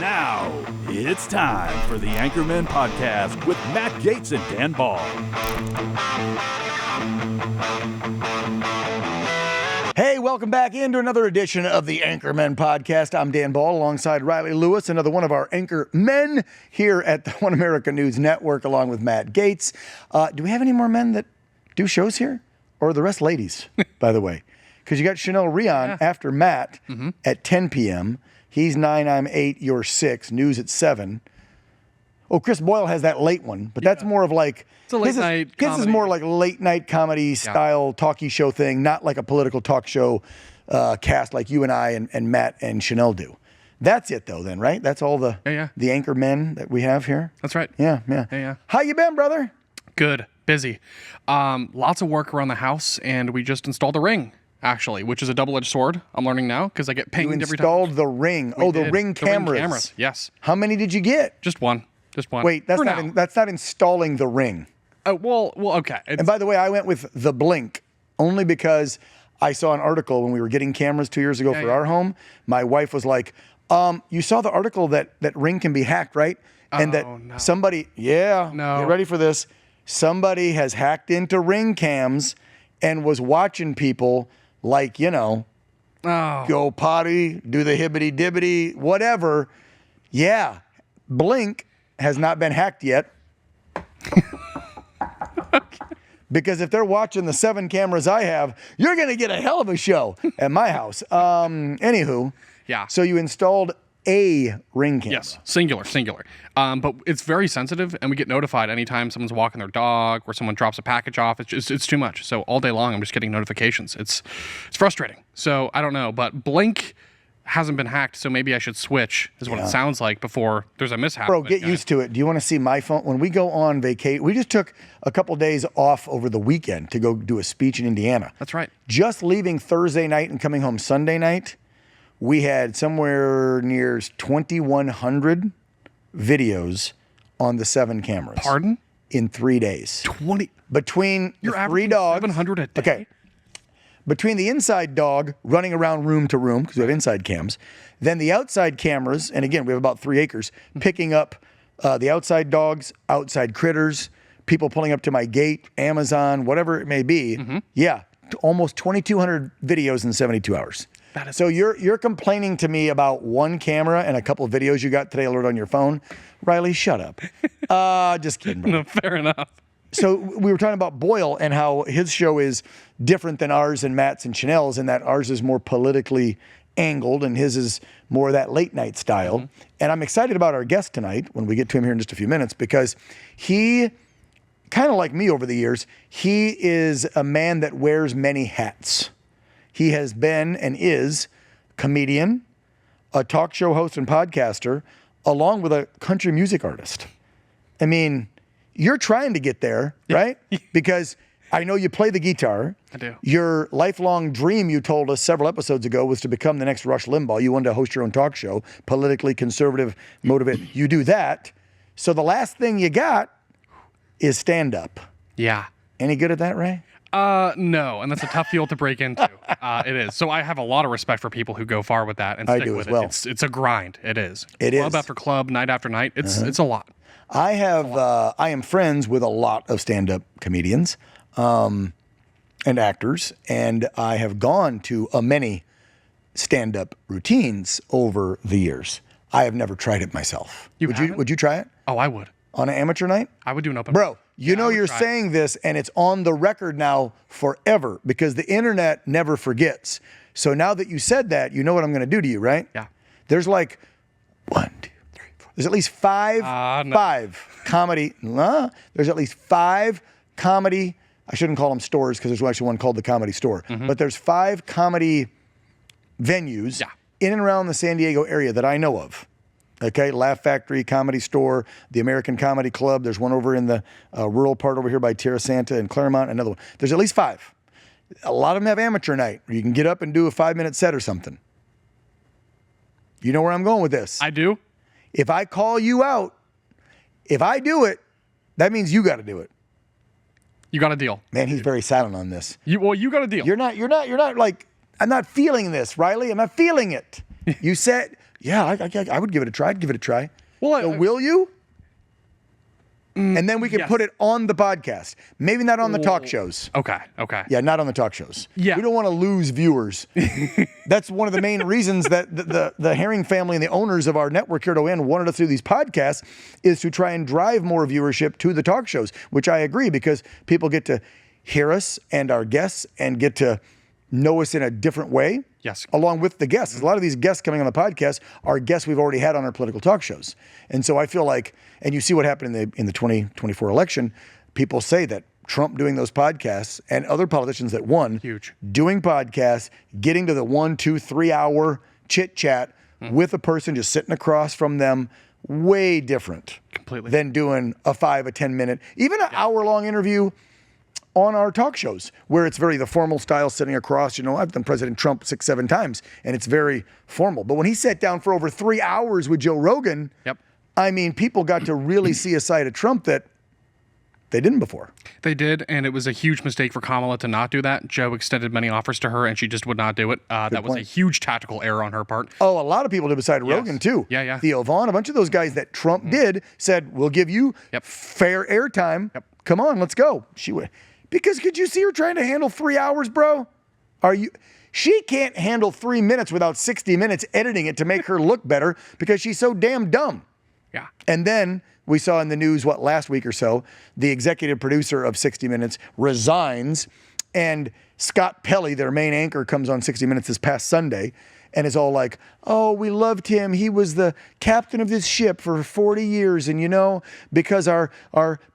Now, it's time for the Anchormen podcast with Matt Gates and Dan Ball. Hey, welcome back into another edition of the Anchormen podcast. I'm Dan Ball alongside Riley Lewis, another one of our Anchormen here at the One America News Network, along with Matt Gates. Do we have any more men that do shows here? Or are the rest ladies, by the way? Because you got Chanel Rion after Matt at 10 p.m. He's 9, I'm 8, you're 6. News at 7. Oh, Chris Boyle has that late one, but that's more of like... It's a late night comedy. This is more like late night comedy style talkie show thing, not like a political talk show cast like you and I and Matt and Chanel do. That's it though then, right? That's all the anchor men that we have here? That's right. Yeah. How you been, brother? Good. Busy. Lots of work around the house, and we just installed a ring, actually, which is a double-edged sword. I'm learning now because I get pinged every time. You installed the ring. The ring cameras. The ring cameras, yes. How many did you get? Just one. Wait, that's not installing the ring. Oh, well, okay. And by the way, I went with the Blink only because I saw an article when we were getting cameras 2 years ago for our home. My wife was like, you saw the article that ring can be hacked, right? And somebody, get ready for this. Somebody has hacked into ring cams and was watching people like, go potty, do the hibbity dibbity, whatever. Yeah, Blink has not been hacked yet. Because if they're watching the 7 cameras I have, you're going to get a hell of a show at my house. Anywho. Yeah. So you installed a ring camera. Yes, singular. But it's very sensitive, and we get notified anytime someone's walking their dog or someone drops a package off. It's too much. So all day long, I'm just getting notifications. It's frustrating. So I don't know, but Blink hasn't been hacked, so maybe I should switch, is what it sounds like, before there's a mishap. Bro, get used to it. Do you want to see my phone? When we go on vacation, we just took a couple days off over the weekend to go do a speech in Indiana. That's right. Just leaving Thursday night and coming home Sunday night, we had somewhere near 2,100 videos on the 7 cameras. Pardon? In 3 days. 20? Between You're the 3 dogs. 700 a day? Okay. Between the inside dog running around room to room, because we have inside cams, then the outside cameras, and again, we have about 3 acres, picking up the outside dogs, outside critters, people pulling up to my gate, Amazon, whatever it may be. Yeah, almost 2,200 videos in 72 hours. That is so you're complaining to me about 1 camera and a couple of videos you got today alert on your phone. Riley, shut up. Just kidding, bro. No, fair enough. So we were talking about Boyle and how his show is different than ours and Matt's and Chanel's, and that ours is more politically angled and his is more of that late night style. And I'm excited about our guest tonight when we get to him here in just a few minutes, because he, kind of like me over the years, he is a man that wears many hats. He has been and is comedian, a talk show host and podcaster, along with a country music artist. I mean, you're trying to get there, right? Because I know you play the guitar. I do. Your lifelong dream, you told us several episodes ago, was to become the next Rush Limbaugh. You wanted to host your own talk show, politically conservative, motivated. You do that. So the last thing you got is stand-up. Yeah. Any good at that, Ray? No, and that's a tough field to break into. It is. So I have a lot of respect for people who go far with that and stick with it. It's a grind. It is. Club after club, night after night. It's a lot. I am friends with a lot of stand-up comedians and actors, and I have gone to many stand-up routines over the years. I have never tried it myself. Would you try it? Oh, I would. On an amateur night? I would do an open. Bro, you're saying this, and it's on the record now forever, because the internet never forgets. So now that you said that, you know what I'm going to do to you, right? Yeah. There's like 1, 2, 3, 4. There's at least five comedy. There's at least 5 comedy. I shouldn't call them stores because there's actually one called the Comedy Store. But there's 5 comedy venues in and around the San Diego area that I know of. Okay, Laugh Factory, Comedy Store, the American Comedy Club. There's one over in the rural part over here by Tierra Santa and Claremont, another one. There's at least 5. A lot of them have amateur night where you can get up and do a 5-minute set or something. You know where I'm going with this? I do. If I call you out, if I do it, that means you got to do it. You got a deal. Man, he's very silent on this. You got a deal. You're not like not feeling this, Riley. I'm not feeling it. You said, yeah, I would give it a try. I'd give it a try. Well, so will you? And then we can yes. put it on the podcast. Maybe not on the talk shows. Okay. Yeah, not on the talk shows. Yeah. We don't want to lose viewers. That's one of the main reasons that the Herring family and the owners of our network here at ON wanted us to do these podcasts, is to try and drive more viewership to the talk shows, which I agree, because people get to hear us and our guests and get to know us in a different way. Yes. Along with the guests. A lot of these guests coming on the podcast are guests we've already had on our political talk shows. And so I feel like, and you see what happened in the 2024 election, people say that Trump doing those podcasts and other politicians that won, huge, doing podcasts, getting to the 1, 2, 3 hour chit chat with a person just sitting across from them, way different completely than doing a 5 or 10 minute, even an hour long interview on our talk shows, where it's very the formal style, sitting across. I've done President Trump 6, 7 times, and it's very formal. But when he sat down for over 3 hours with Joe Rogan, I mean, people got to really see a side of Trump that they didn't before. They did, and it was a huge mistake for Kamala to not do that. Joe extended many offers to her, and she just would not do it. That was a huge tactical error on her part. Oh, a lot of people did beside Rogan, too. Yeah. Theo Vaughn, a bunch of those guys that Trump did said, we'll give you fair airtime. Come on, let's go. She would. Because could you see her trying to handle 3 hours, bro? She can't handle 3 minutes without 60 minutes editing it to make her look better, because she's so damn dumb. Yeah. And then we saw in the news, last week or so, the executive producer of 60 Minutes resigns, and Scott Pelley, their main anchor, comes on 60 Minutes this past Sunday and is all like, oh, we loved him. He was the captain of this ship for 40 years. And, because our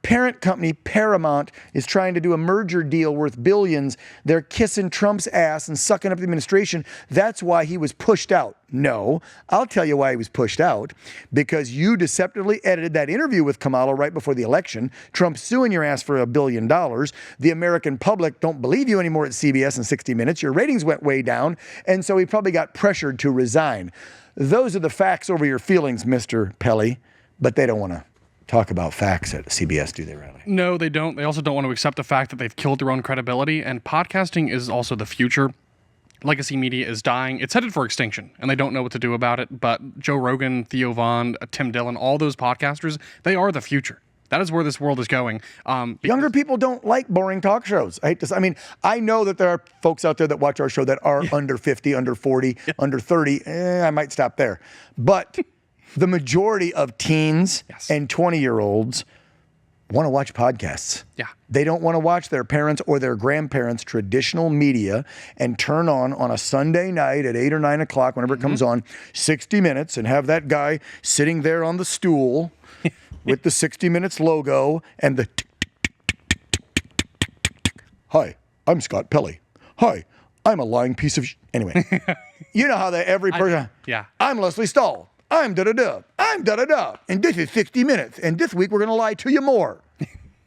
parent company, Paramount, is trying to do a merger deal worth billions, they're kissing Trump's ass and sucking up the administration. That's why he was pushed out. No, I'll tell you why he was pushed out. Because you deceptively edited that interview with Kamala right before the election. Trump's suing your ass for $1 billion. The American public don't believe you anymore at CBS and 60 Minutes. Your ratings went way down. And so he probably got pressured to resign. Those are the facts over your feelings, Mr. Pelley. But they don't want to talk about facts at CBS, do they, Riley? No, they don't. They also don't want to accept the fact that they've killed their own credibility. And podcasting is also the future. Legacy media is dying. It's headed for extinction, and they don't know what to do about it. But Joe Rogan, Theo Vaughn, Tim Dillon, all those podcasters, they are the future. That is where this world is going. Younger people don't like boring talk shows. I know that there are folks out there that watch our show that are under 50, under 40, under 30. I might stop there. But the majority of teens and 20-year-olds want to watch podcasts. Yeah. They don't want to watch their parents or their grandparents' traditional media and turn on a Sunday night at 8 or 9 o'clock, whenever it comes on, 60 Minutes, and have that guy sitting there on the stool with the 60 Minutes logo and the Hi, I'm Scott Pelley. Hi, I'm a lying piece of Anyway, you know how every person, I'm Leslie Stahl. I'm da-da-da. I'm da-da-da. And this is 60 Minutes. And this week we're going to lie to you more.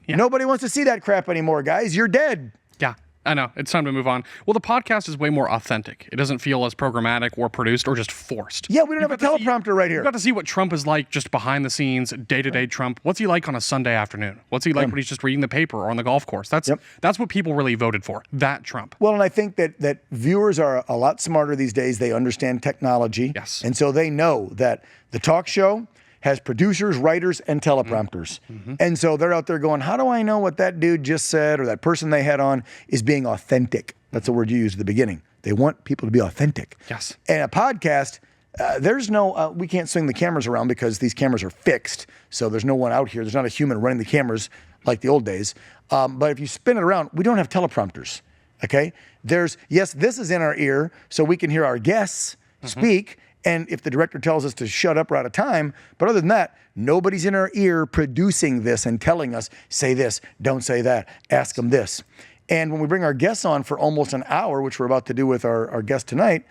Nobody wants to see that crap anymore, guys. You're dead. Yeah, I know. It's time to move on. Well, the podcast is way more authentic. It doesn't feel as programmatic or produced or just forced. Yeah, we don't have a teleprompter right here. You got to see what Trump is like just behind the scenes, day-to-day Trump. What's he like on a Sunday afternoon? What's he like when he's just reading the paper or on the golf course? That's what people really voted for, that Trump. Well, and I think that viewers are a lot smarter these days. They understand technology. Yes. And so they know that the talk show has producers, writers, and teleprompters. And so they're out there going, how do I know what that dude just said or that person they had on is being authentic? That's the word you used at the beginning. They want people to be authentic. Yes. And a podcast, there's no, we can't swing the cameras around because these cameras are fixed. So there's no one out here. There's not a human running the cameras like the old days. But if you spin it around, we don't have teleprompters. Okay? This is in our ear so we can hear our guests speak. And if the director tells us to shut up, we're out of time. But other than that, nobody's in our ear producing this and telling us, say this, don't say that, ask them this. And when we bring our guests on for almost an hour, which we're about to do with our guest tonight,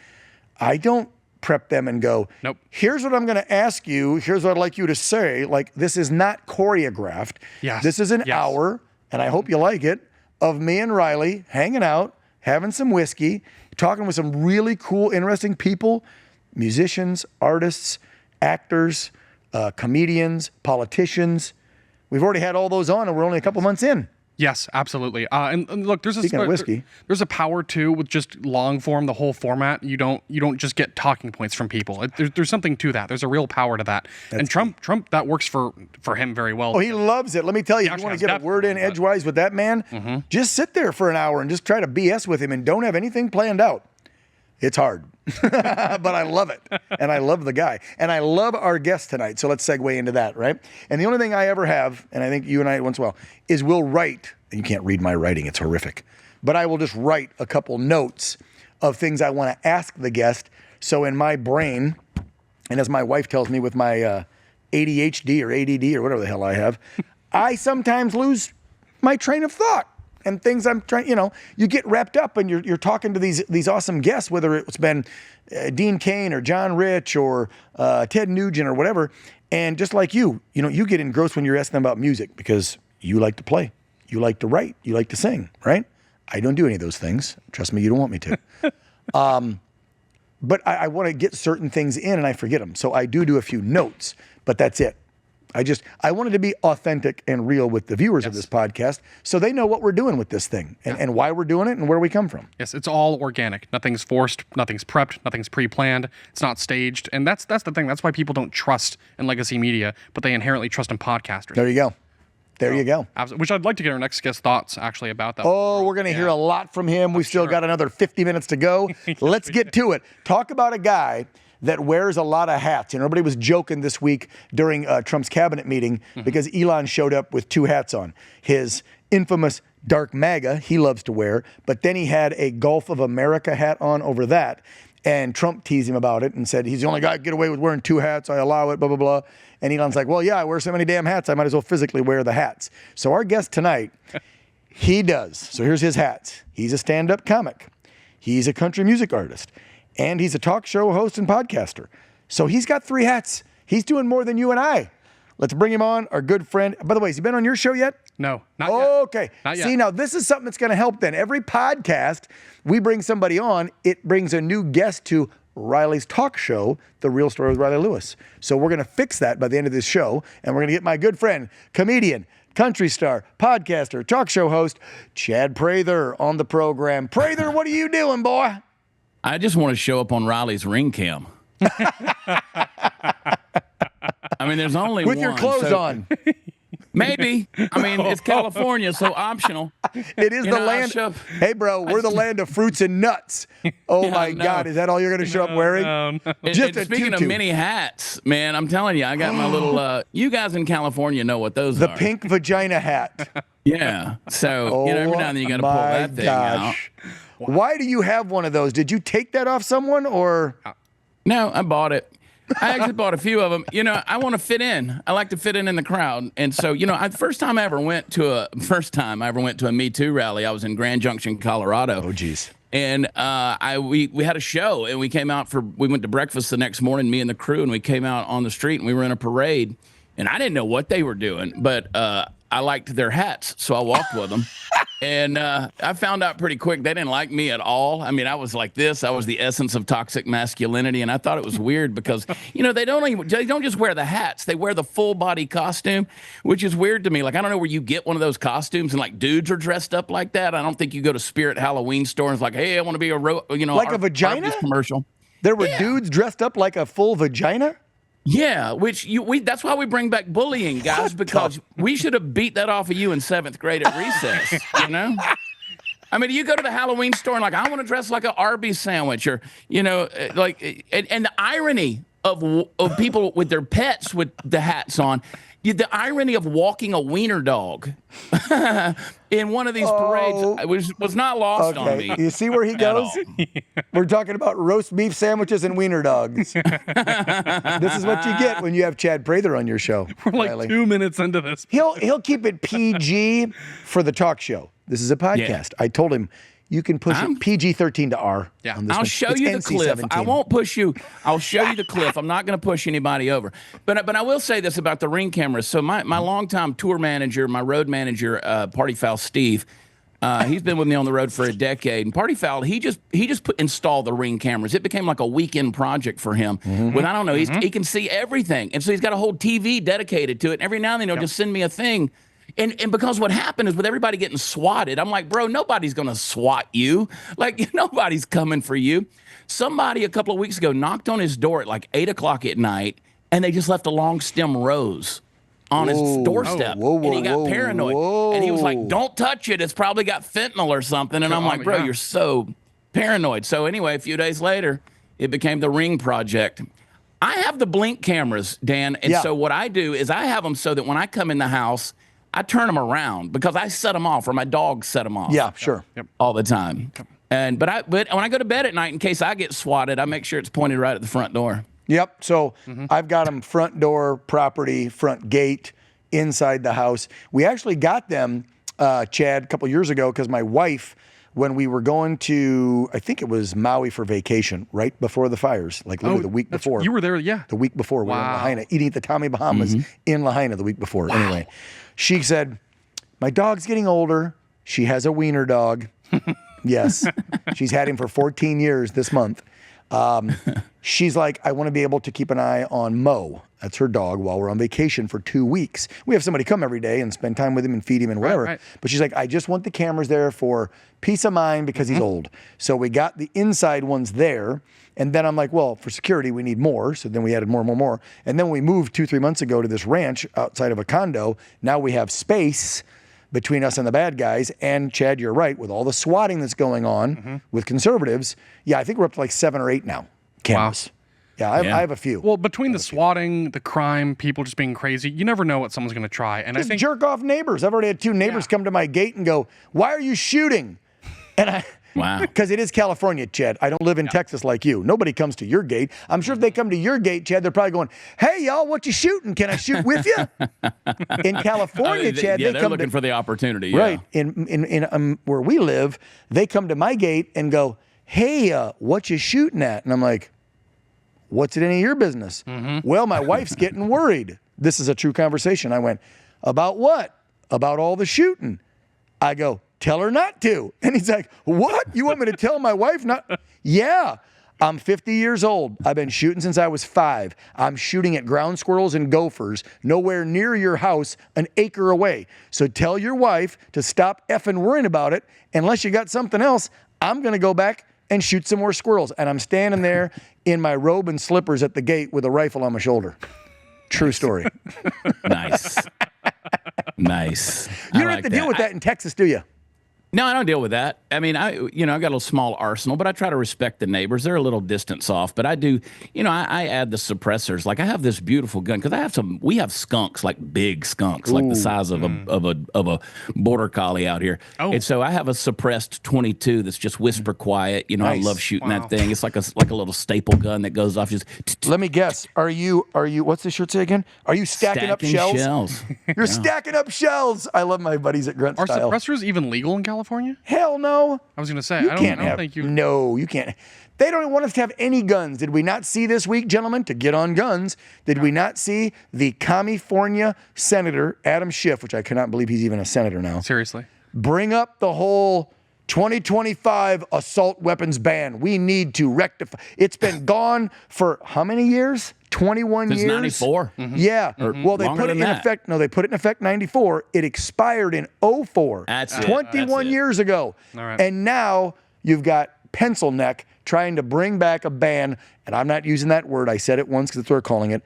I don't prep them and go, nope. Here's what I'm going to ask you. Here's what I'd like you to say. Like, this is not choreographed. Yes. This is an hour, and I hope you like it, of me and Riley hanging out, having some whiskey, talking with some really cool, interesting people, musicians, artists, actors, comedians, politicians. We've already had all those on, and we're only a couple months in. Yes, absolutely. And look, Speaking of whiskey. there's a power too with just long form, the whole format. You don't just get talking points from people. There's something to that. There's a real power to that. And Trump, that works for him very well. Oh, he loves it. Let me tell you, if you want to get a word in edgewise with that man, just sit there for an hour and just try to BS with him and don't have anything planned out. It's hard, but I love it. And I love the guy. And I love our guest tonight. So let's segue into that, right? And the only thing I ever have, and I think you and I once in a while, is we'll write, and you can't read my writing, it's horrific, but I will just write a couple notes of things I want to ask the guest. So in my brain, and as my wife tells me with my ADHD or ADD or whatever the hell I have, I sometimes lose my train of thought. And things I'm trying, you get wrapped up and you're talking to these awesome guests, whether it's been Dean Cain or John Rich or Ted Nugent or whatever. And just like you get engrossed when you're asking them about music because you like to play, you like to write, you like to sing, right? I don't do any of those things. Trust me, you don't want me to. But I want to get certain things in and I forget them. So I do a few notes, but that's it. I wanted to be authentic and real with the viewers of this podcast so they know what we're doing with this thing and why we're doing it and where we come from. Yes, it's all organic. Nothing's forced, nothing's prepped, nothing's pre-planned. It's not staged. And that's the thing. That's why people don't trust in legacy media, but they inherently trust in podcasters. There you go. There you go. Which I'd like to get our next guest thoughts actually about that. Oh, we're going to hear a lot from him. We've still got another 50 minutes to go. Let's get to it. Talk about a guy that wears a lot of hats. And everybody was joking this week during Trump's cabinet meeting because Elon showed up with 2 hats on. His infamous dark MAGA he loves to wear, but then he had a Gulf of America hat on over that. And Trump teased him about it and said, he's the only guy who can get away with wearing 2 hats. I allow it, blah, blah, blah. And Elon's like, well, yeah, I wear so many damn hats. I might as well physically wear the hats. So our guest tonight, he does. So here's his hats. He's a stand-up comic. He's a country music artist. And he's a talk show host and podcaster. So he's got 3 hats. He's doing more than you and I. Let's bring him on, our good friend. By the way, has he been on your show yet? No, not yet. Okay. Not yet. See, now this is something that's going to help then. Every podcast, we bring somebody on, it brings a new guest to Riley's talk show, The Real Story with Riley Lewis. So we're going to fix that by the end of this show, and we're going to get my good friend, comedian, country star, podcaster, talk show host, Chad Prather on the program. Prather, what are you doing, boy? I just want to show up on Riley's ring cam. I mean, there's only with one. Your clothes on. Maybe. I mean, it's California, so optional. It is the land. Hey, bro, we're the land of fruits and nuts. Oh, my God. Is that all you're going to show up wearing? No. Just and speaking of mini hats, man, I'm telling you, I got my little, you guys in California know what those are. The pink vagina hat. Yeah. So, every now and then you got to pull that thing out. Why do you have one of those? Did you take that off someone or? No, I bought it. I actually bought a few of them. I want to fit in. I like to fit in the crowd. And so, first time I ever went to a Me Too rally, I was in Grand Junction, Colorado. Oh, geez. And we had a show, and we went to breakfast the next morning, me and the crew, and we came out on the street, and we were in a parade. And I didn't know what they were doing, but I liked their hats, so I walked with them. And I found out pretty quick they didn't like me at all. I mean, I was like this. I was the essence of toxic masculinity, and I thought it was weird because, they don't just wear the hats. They wear the full body costume, which is weird to me. Like, I don't know where you get one of those costumes and, like, dudes are dressed up like that. I don't think you go to Spirit Halloween store and it's like, hey, I want to be like a vagina Arby's commercial. There were dudes dressed up like a full vagina? Yeah, that's why we bring back bullying, guys, because we should have beat that off of you in 7th grade at recess, I mean, you go to the Halloween store and I want to dress like an Arby's sandwich or, and the irony of people with their pets with the hats on, the irony of walking a wiener dog in one of these parades was not lost on me. You see where he goes? We're talking about roast beef sandwiches and wiener dogs. This is what you get when you have Chad Prather on your show. We're like Riley. 2 minutes into this. He'll keep it PG for the talk show. This is a podcast. Yeah. I told him you can push it PG-13 to R. Yeah, I'll show you the cliff. I won't push you. I'll show you the cliff. I'm not going to push anybody over. But I will say this about the ring cameras. So my longtime tour manager, my road manager, Party Foul Steve, he's been with me on the road for a decade. And Party Foul, he just installed the ring cameras. It became like a weekend project for him. With I don't know, he can see everything, and so he's got a whole TV dedicated to it. And every now and then he'll just send me a thing. And because what happened is with everybody getting swatted, I'm like, bro, nobody's going to swat you. Like, nobody's coming for you. Somebody a couple of weeks ago knocked on his door at like 8 o'clock at night, and they just left a long stem rose on his doorstep. And he got paranoid. And he was like, don't touch it. It's probably got fentanyl or something. And I'm like, bro, you're so paranoid. So anyway, a few days later, it became the Ring Project. I have the Blink cameras, Dan. And so what I do is I have them so that when I come in the house, I turn them around because I set them off, or my dogs set them off. Yeah, sure. All the time. But when I go to bed at night, in case I get swatted, I make sure it's pointed right at the front door. Yep. So I've got them front door, property, front gate, inside the house. We actually got them, Chad, a couple years ago because my wife, when we were going to, I think it was Maui for vacation, right before the fires, like literally the week before. You were there, yeah. The week before, we were in Lahaina, eating at the Tommy Bahamas in Lahaina the week before. Anyway, she said, my dog's getting older. She has a wiener dog. Yes. She's had him for 14 years this month. She's like, I want to be able to keep an eye on Mo. That's her dog while we're on vacation for 2 weeks. We have somebody come every day and spend time with him and feed him and whatever. Right. But she's like, I just want the cameras there for peace of mind because he's old. So we got the inside ones there. And then I'm like, well, for security, we need more. So then we added more. And then we moved 2-3 months ago to this ranch outside of a condo. Now we have space between us and the bad guys. And Chad, you're right, with all the swatting that's going on with conservatives, I think we're up to like 7 or 8 now cameras. Wow. Yeah, I have a few. Well, between the swatting, the crime, people just being crazy, you never know what someone's going to try. And just I think jerk off neighbors. I've already had 2 neighbors come to my gate and go, why are you shooting? And because it is California, Chad. I don't live in Texas like you. Nobody comes to your gate. I'm sure if they come to your gate, Chad, they're probably going, hey, y'all, what you shooting? Can I shoot with you? In California, Chad, they're looking for the opportunity. Right. In where we live, they come to my gate and go, hey, what you shooting at? And I'm like, what's it any of your business? Well, my wife's getting worried. This is a true conversation. I went, about what? About all the shooting. I go, tell her not to. And he's like, what? You want me to tell my wife not? Yeah. I'm 50 years old. I've been shooting since I was 5. I'm shooting at ground squirrels and gophers nowhere near your house, an acre away. So tell your wife to stop effing worrying about it. Unless you got something else, I'm going to go back and shoot some more squirrels. And I'm standing there in my robe and slippers at the gate with a rifle on my shoulder. True story. Nice. You don't have to deal with that in Texas, do you? No, I don't deal with that. I mean, I've got a little small arsenal, but I try to respect the neighbors. They're a little distance off, but I do, I add the suppressors. Like I have this beautiful gun because we have skunks, like big skunks, like the size of a border collie out here. Oh. And so I have a suppressed 22 that's just whisper quiet. Nice. I love shooting that thing. It's like a little staple gun that goes off. Just let me guess. Are you? What's the shirt say again? Are you stacking up shells? You're stacking up shells. I love my buddies at Grunt Style. Are suppressors even legal in California? Hell no. I was going to say, I don't think you... No, you can't. They don't want us to have any guns. Did we not see this week, gentlemen, to get on guns? Did we not see the California Senator, Adam Schiff, which I cannot believe he's even a senator now. Seriously. Bring up the whole 2025 assault weapons ban. We need to rectify. It's been gone for how many years? 21 years? Since 94. Yeah. Well, they put it in effect. No, they put it in effect 94. It expired in 04. That's 21 years ago. All right. And now you've got Pencil Neck trying to bring back a ban, and I'm not using that word. I said it once because that's what they're calling it.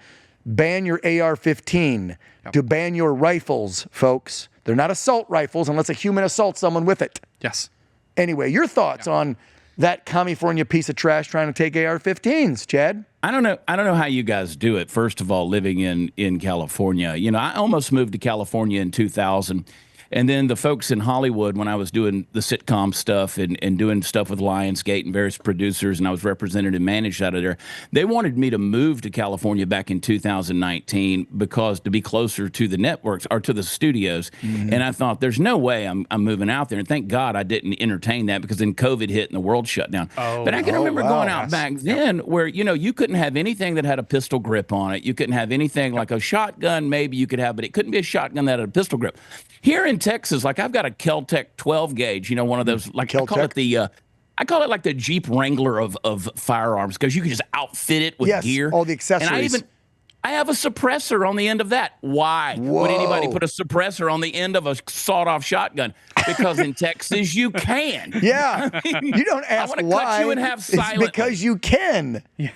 Ban your AR-15 to ban your rifles, folks. They're not assault rifles unless a human assaults someone with it. Yes. Anyway, your thoughts on that California piece of trash trying to take AR-15s, Chad? I don't know how you guys do it. First of all, living in California, I almost moved to California in 2000. And then the folks in Hollywood, when I was doing the sitcom stuff and doing stuff with Lionsgate and various producers, and I was represented and managed out of there, they wanted me to move to California back in 2019 because to be closer to the networks or to the studios. And I thought, there's no way I'm moving out there. And thank God I didn't entertain that because then COVID hit and the world shut down. But I can remember going out back then where, you couldn't have anything that had a pistol grip on it. You couldn't have anything like a shotgun, maybe you could have, but it couldn't be a shotgun that had a pistol grip. Here in Texas, like I've got a Kel-Tec 12 gauge, one of those, like I call it like the Jeep Wrangler of firearms because you can just outfit it with gear. All the accessories. And I have a suppressor on the end of that. Why would anybody put a suppressor on the end of a sawed-off shotgun? Because in Texas, you can. Yeah. I mean, You don't ask I want to why. cut you in half silently. It's because you can. Yeah.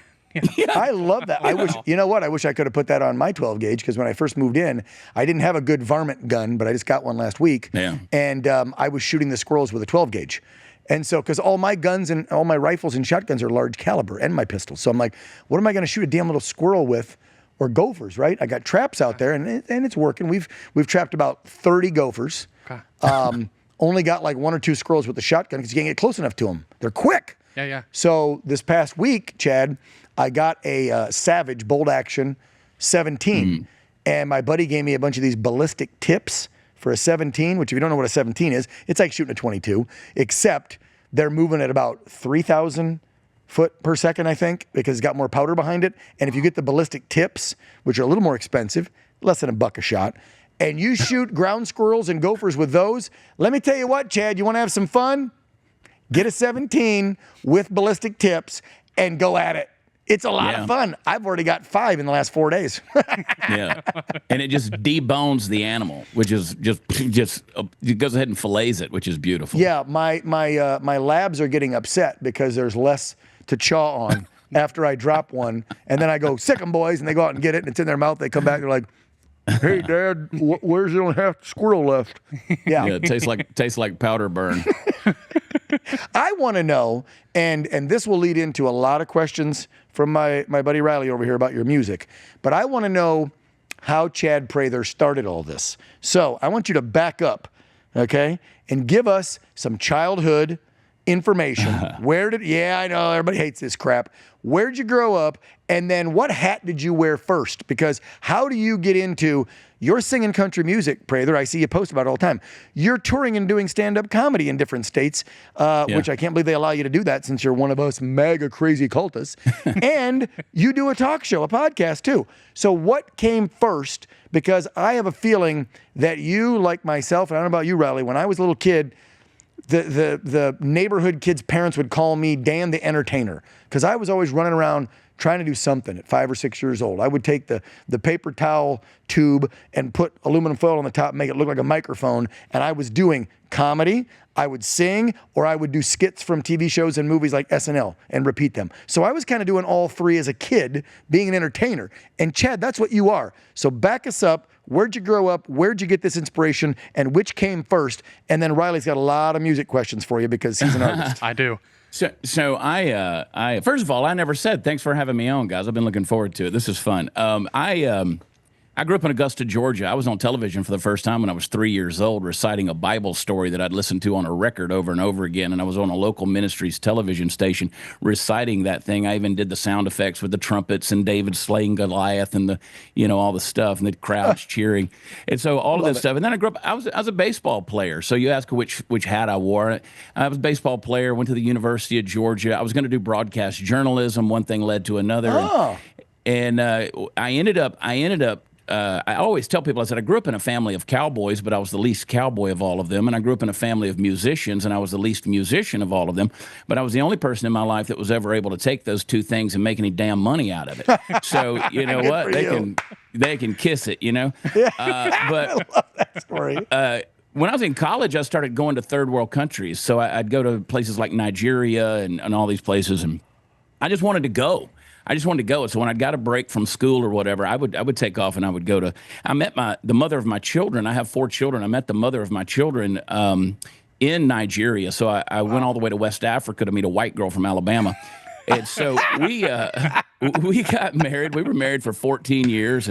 I love that. I wish, you know what? I wish I could have put that on my 12 gauge because when I first moved in, I didn't have a good varmint gun, but I just got one last week. Yeah. And I was shooting the squirrels with a 12 gauge. And so, because all my guns and all my rifles and shotguns are large caliber and my pistols. So I'm like, what am I going to shoot a damn little squirrel with or gophers, right? I got traps out there and it's working. We've trapped about 30 gophers. Okay. Only got like 1 or 2 squirrels with the shotgun because you can't get close enough to them. They're quick. Yeah. So this past week, Chad, I got a Savage bolt action 17, and my buddy gave me a bunch of these ballistic tips for a 17, which if you don't know what a 17 is, it's like shooting a 22, except they're moving at about 3,000 foot per second, I think, because it's got more powder behind it. And if you get the ballistic tips, which are a little more expensive, less than $1 a shot, and you shoot ground squirrels and gophers with those, let me tell you what, Chad, you want to have some fun? Get a 17 with ballistic tips and go at it. It's a lot of fun. I've already got 5 in the last 4 days. Yeah, and it just debones the animal, which is just it goes ahead and fillets it, which is beautiful. Yeah, my labs are getting upset because there's less to chaw on after I drop one, and then I go, sick 'em, boys, and they go out and get it, and it's in their mouth. They come back, they're like, hey, Dad, where's the only half squirrel left? Yeah, it tastes like powder burn. I want to know, and this will lead into a lot of questions from my buddy Riley over here about your music, but I want to know how Chad Prather started all this. So I want you to back up, okay, and give us some childhood information. Yeah, I know, everybody hates this crap. Where'd you grow up? And then what hat did you wear first? Because how do you get into, you're singing country music, Prather. I see you post about it all the time. You're touring and doing stand-up comedy in different states, which I can't believe they allow you to do that since you're one of us mega crazy cultists. And you do a talk show, a podcast too. So what came first? Because I have a feeling that you, like myself, and I don't know about you, Riley, when I was a little kid, the neighborhood kids' parents would call me Dan the Entertainer because I was always running around trying to do something at 5 or 6 years old. I would take the paper towel tube and put aluminum foil on the top, make it look like a microphone, and I was doing comedy, I would sing, or I would do skits from TV shows and movies like SNL and repeat them. So I was kind of doing all 3 as a kid, being an entertainer. And Chad, that's what you are. So back us up. Where'd you grow up? Where'd you get this inspiration? And which came first? And then Riley's got a lot of music questions for you because he's an artist. I do. So I first of all, I never said thanks for having me on, guys. I've been looking forward to it. This is fun. I grew up in Augusta, Georgia. I was on television for the first time when I was 3 years old, reciting a Bible story that I'd listened to on a record over and over again. And I was on a local ministry's television station reciting that thing. I even did the sound effects with the trumpets and David slaying Goliath and all the stuff and the crowds cheering. And so all of that stuff. And then I grew up, I was a baseball player. So you ask which hat I wore. I was a baseball player, went to the University of Georgia. I was going to do broadcast journalism. One thing led to another. Oh. And I ended up I always tell people, I said, I grew up in a family of cowboys, but I was the least cowboy of all of them. And I grew up in a family of musicians, and I was the least musician of all of them. But I was the only person in my life that was ever able to take those 2 things and make any damn money out of it. So, you know what? They can kiss it, Yeah, but I love that story. When I was in college, I started going to third world countries. So I'd go to places like Nigeria and all these places, and I just wanted to go. So when I got a break from school or whatever, I would take off and I would go to. I met the mother of my children. I have 4 children. I met the mother of my children in Nigeria. So I went all the way to West Africa to meet a white girl from Alabama. And so we got married. We were married for 14 years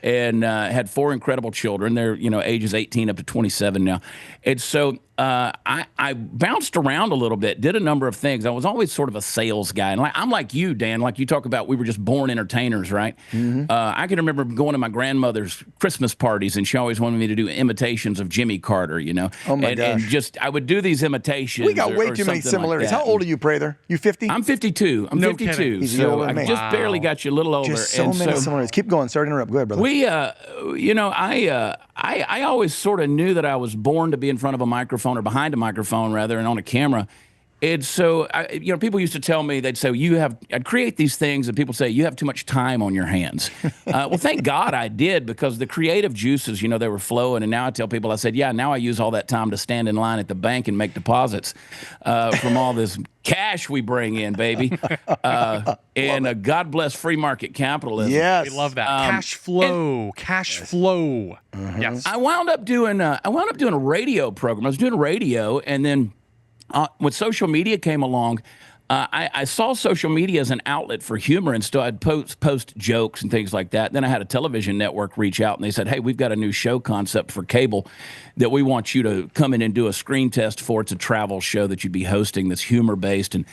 and had 4 incredible children. They're ages 18 up to 27 now. And so I bounced around a little bit, did a number of things. I was always sort of a sales guy. And I'm like you, Dan, like you talk about, we were just born entertainers, right? Mm-hmm. I can remember going to my grandmother's Christmas parties, and she always wanted me to do imitations of Jimmy Carter, Oh, my gosh. And just, I would do these imitations. We got way too many similarities. How old are you, Prather? You 50? I'm 52. I'm 52. Kidding. He's so older than I me. just barely got you a little older. Just so many similarities. Keep going. Sorry to interrupt. Go ahead, brother. I always sort of knew that I was born to be in front of a microphone, or behind a microphone rather, and on a camera. And so, people used to tell me, they'd say, I'd create these things, and people say, you have too much time on your hands. Well, thank God I did, because the creative juices, they were flowing. And now I tell people, I said, now I use all that time to stand in line at the bank and make deposits from all this cash we bring in, baby. And God bless free market capitalism. Yes. We love that. Cash flow. Yes. I wound up doing a radio program. I was doing radio, and then when social media came along, I saw social media as an outlet for humor, and so I'd post jokes and things like that. Then I had a television network reach out, and they said, hey, we've got a new show concept for cable that we want you to come in and do a screen test for. It's a travel show that you'd be hosting that's humor-based. And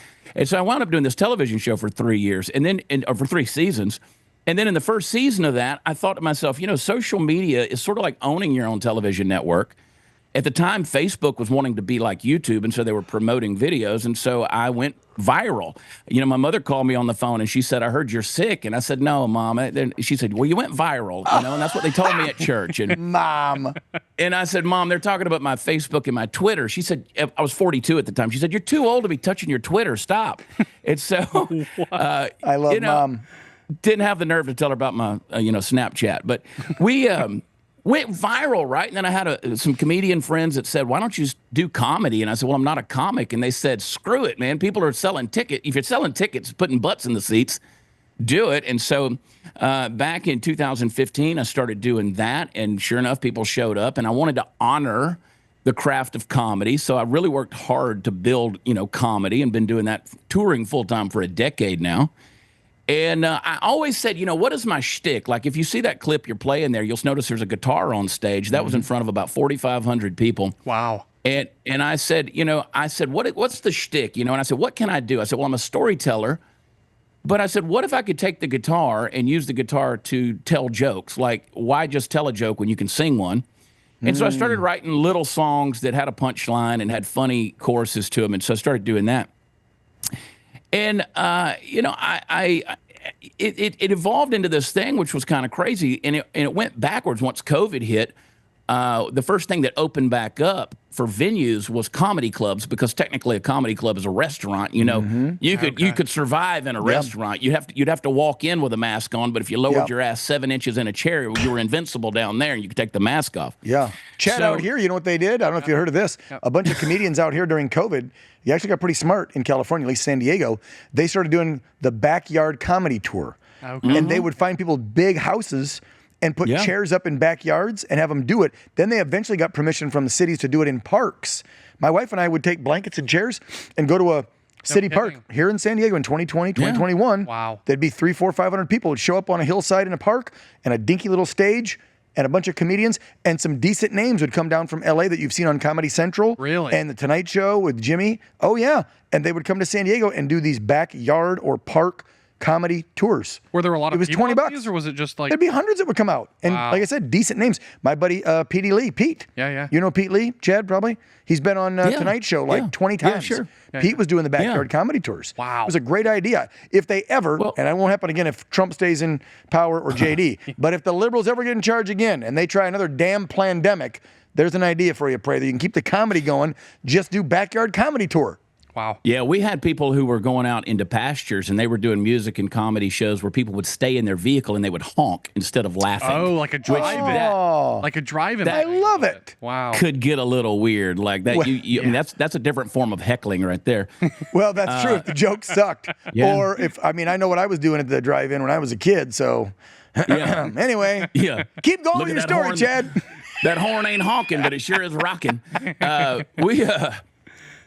so I wound up doing this television show for 3 years, or for 3 seasons. And then in the first season of that, I thought to myself, social media is sort of like owning your own television network. At the time, Facebook was wanting to be like YouTube, and so they were promoting videos, and so I went viral. My mother called me on the phone, and she said, I heard you're sick. And I said, no, Mom. Then she said, well, you went viral, and that's what they told me at church. And Mom. And I said, Mom, they're talking about my Facebook and my Twitter. She said, I was 42 at the time. She said, you're too old to be touching your Twitter. Stop. And so I love Mom. Didn't have the nerve to tell her about my, Snapchat. But we went viral, right? And then I had some comedian friends that said, why don't you just do comedy? And I said, well, I'm not a comic. And they said, screw it, man. People are selling tickets. If you're selling tickets, putting butts in the seats, do it. And so back in 2015, I started doing that. And sure enough, people showed up. And I wanted to honor the craft of comedy. So I really worked hard to build, comedy, and been doing that, touring full-time for a decade now. And I always said, what is my shtick? Like, if you see that clip you're playing there, you'll notice there's a guitar on stage. That was in front of about 4,500 people. Wow. And I said, what's the shtick? And I said, what can I do? I said, well, I'm a storyteller. But I said, what if I could take the guitar and use the guitar to tell jokes? Like, why just tell a joke when you can sing one? And so I started writing little songs that had a punchline and had funny choruses to them. And so I started doing that. And, it evolved into this thing, which was kind of crazy. And it went backwards once COVID hit. The first thing that opened back up for venues was comedy clubs, because technically a comedy club is a restaurant. You could survive in a restaurant. You'd have to walk in with a mask on, but if you lowered your ass 7 inches in a chair, you were invincible down there, and you could take the mask off. Yeah. Chad, out here, you know what they did? I don't know if you heard of this. A bunch of comedians out here during COVID, you actually got pretty smart in California, at least San Diego. They started doing the backyard comedy tour. Okay. And they would find people big houses and put chairs up in backyards and have them do it. Then they eventually got permission from the cities to do it in parks. My wife and I would take blankets and chairs and go to a city park here in San Diego in 2020, 2021. Wow. There'd be 300, 400, 500 people would show up on a hillside in a park, and a dinky little stage and a bunch of comedians, and some decent names would come down from LA that you've seen on Comedy Central. Really? And The Tonight Show with Jimmy. Oh, yeah. And they would come to San Diego and do these backyard or park comedy tours. Were there a lot of people $20 at these, or was it just like... There'd be hundreds that would come out. And like I said, decent names. My buddy Pete. Yeah. You know Pete Lee, Chad, probably? He's been on Tonight Show like 20 times. Yeah, sure. Pete was doing the backyard comedy tours. Wow. It was a great idea. If they ever, and it won't happen again if Trump stays in power or JD, but if the liberals ever get in charge again and they try another damn plandemic, there's an idea for you, Prather. You can keep the comedy going. Just do backyard comedy tour. Wow. Yeah, we had people who were going out into pastures, and they were doing music and comedy shows where people would stay in their vehicle and they would honk instead of laughing. Oh, like a drive-in. Like a drive-in. I love it. Wow. Could get a little weird like that. Well, I mean, that's a different form of heckling right there. Well, that's true if the joke sucked. Or if, I know what I was doing at the drive-in when I was a kid, so anyway. Keep going with your story, horn, Chad. That horn ain't honking, but it sure is rocking.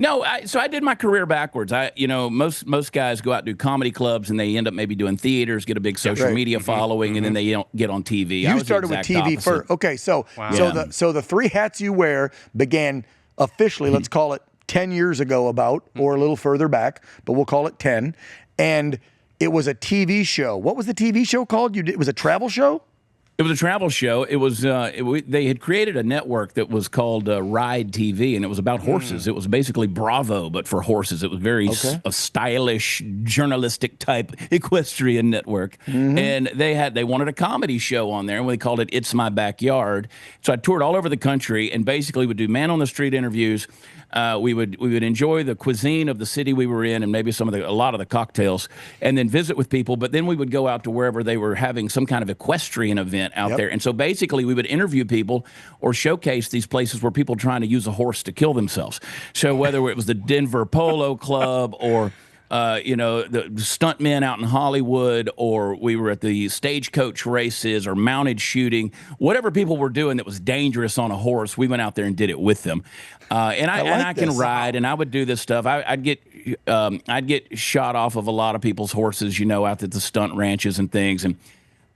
So I did my career backwards. Most guys go out and do comedy clubs, and they end up maybe doing theaters, get a big social media following, and then they get on TV. You started with TV first. Okay, so the three hats you wear began officially, let's call it 10 years ago or a little further back, but we'll call it 10. And it was a TV show. What was the TV show called? It was a travel show? It was a travel show. It was they had created a network that was called Ride TV, and it was about horses. It was basically Bravo, but for horses. It was very a stylish, journalistic type equestrian network. And they wanted a comedy show on there, and we called it It's My Backyard. So I toured all over the country and basically would do man on the street interviews. We would enjoy the cuisine of the city we were in, and maybe a lot of the cocktails, and then visit with people. But then we would go out to wherever they were having some kind of equestrian event out there. And so basically, we would interview people or showcase these places where people trying to use a horse to kill themselves. So whether it was the Denver Polo Club or the stuntmen out in Hollywood, or we were at the stagecoach races or mounted shooting, whatever people were doing that was dangerous on a horse, we went out there and did it with them. And I can ride, and I would do this stuff. I'd get shot off of a lot of people's horses, out at the stunt ranches and things. And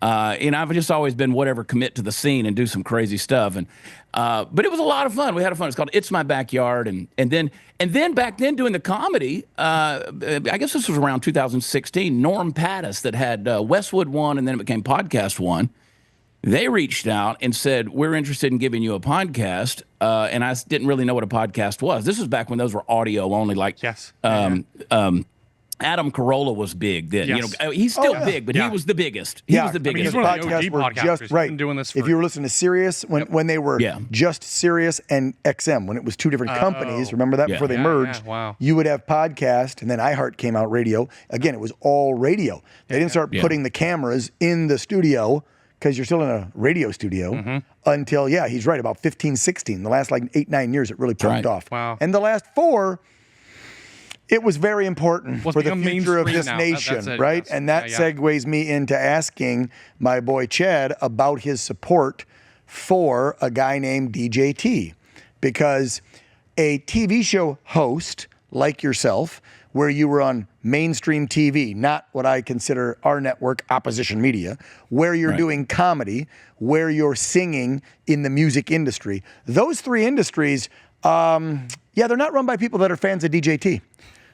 I've just always been commit to the scene and do some crazy stuff. And but it was a lot of fun. We had fun. It's called It's My Backyard. And then back then doing the comedy, I guess this was around 2016, Norm Pattis that had Westwood One, and then it became Podcast One. They reached out and said, we're interested in giving you a podcast. And I didn't really know what a podcast was. This was back when those were audio only, like Adam Carolla was big then. Yes. He's still big, but he was the biggest. He was the biggest. He's one of the OG podcasters. Just right. Been doing this for, if you were listening to Sirius when they were just Sirius and XM, when it was two different companies, remember that before they merged? Wow. You would have podcast, and then iHeart came out radio. Again, it was all radio. They didn't start putting the cameras in the studio, because you're still in a radio studio, until, he's right, about 15, 16. The last 8-9 years, it really popped off. Wow. And the last 4, it was very important for the future of this nation, right? Yes. And that segues me into asking my boy Chad about his support for a guy named DJT. Because a TV show host like yourself, where you were on mainstream TV, not what I consider our network, opposition media, where you're doing comedy, where you're singing in the music industry. Those 3 industries, they're not run by people that are fans of DJT.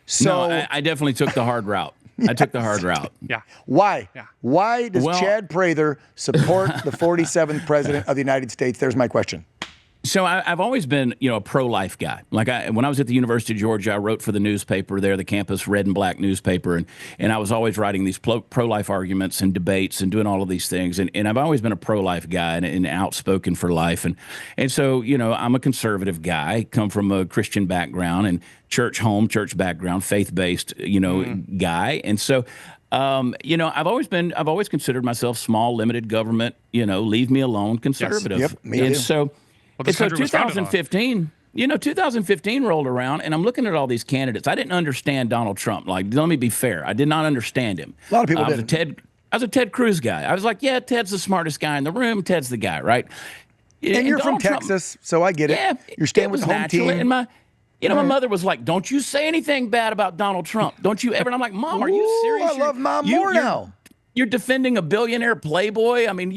So no, I definitely took the hard route. I took the hard route. Yeah. Why? Yeah. Why does Chad Prather support the 47th president of the United States? There's my question. So I've always been, a pro-life guy. When I was at the University of Georgia, I wrote for the newspaper there, the campus red and black newspaper, and I was always writing these pro-life arguments and debates and doing all of these things. And I've always been a pro-life guy and outspoken for life. And so, I'm a conservative guy, come from a Christian background and church background, faith-based, guy. And so I've always considered myself small, limited government, leave me alone, conservative. Yes. Yep, me too. And so. And so 2015, 2015 rolled around, and I'm looking at all these candidates. I didn't understand Donald Trump. Let me be fair. I did not understand him. A lot of people didn't. I was a Ted Cruz guy. I was like, Ted's the smartest guy in the room. Ted's the guy, right? And you're from Texas, so I get it. Yeah, you're staying with the home team. And my mother was like, don't you say anything bad about Donald Trump. Don't you ever. And I'm like, Mom, are you serious? I love Mom more now. You're defending a billionaire playboy. I mean,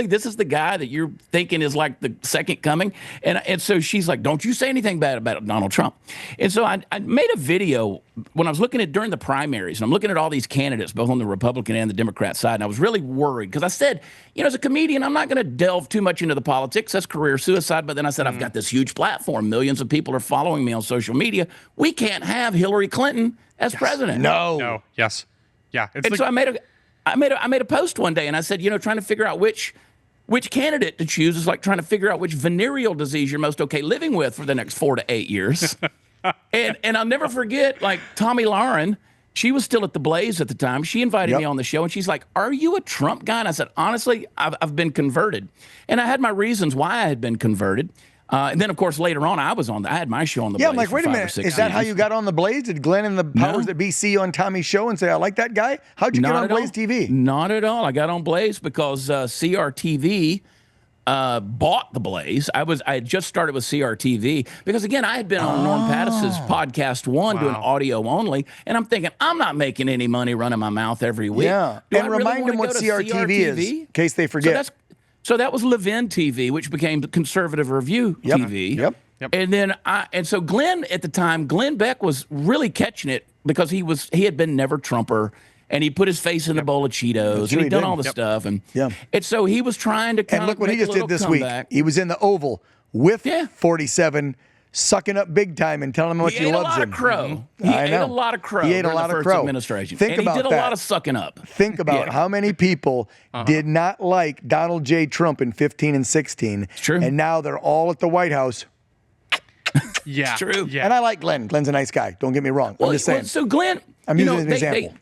this is the guy that you're thinking is like the second coming. And so she's like, don't you say anything bad about Donald Trump. And so I made a video when I was looking at during the primaries, and I'm looking at all these candidates, both on the Republican and the Democrat side. And I was really worried because I said, as a comedian, I'm not going to delve too much into the politics. That's career suicide. But then I said, I've got this huge platform. Millions of people are following me on social media. We can't have Hillary Clinton as president. No. Yes. Yeah. So I made a post one day, and I said, trying to figure out which candidate to choose is like trying to figure out which venereal disease you're most okay living with for the next 4 to 8 years. and I'll never forget, Tommy Lauren, she was still at the Blaze at the time. She invited me on the show, and she's like, "Are you a Trump guy?" And I said, "Honestly, I've been converted," and I had my reasons why I had been converted. And then, of course, later on, I had my show on the Blaze. Yeah, I'm like, wait a minute. Is that how you got on the Blaze? Did Glenn and the powers that be see you on Tommy's show and say, I like that guy? How'd you get on Blaze TV? Not at all. I got on Blaze because CRTV bought the Blaze. I had just started with CRTV because, again, I had been on Norm Pattis's Podcast One doing audio only, and I'm thinking, I'm not making any money running my mouth every week. Yeah, and remind them what CRTV is, in case they forget. So that was Levin TV, which became the Conservative Review TV. Yep. And then so Glenn at the time, Glenn Beck was really catching it because he had been never Trumper, and he put his face in a bowl of Cheetos, and he'd done all the stuff, and so he was trying to kind of. And look what he just did this week. He was in the Oval with 47. Sucking up big time and telling him what he loves him. He ate a lot of crow. He ate a lot of crow. Administration. Think and about he did a lot of sucking up. Think about how many people did not like Donald J. Trump in 15 and 16. It's true. And now they're all at the White House Yeah. True. Yeah. And I like Glenn. Glenn's a nice guy. Don't get me wrong. I'm just saying. So Glenn, I'm using it as an example.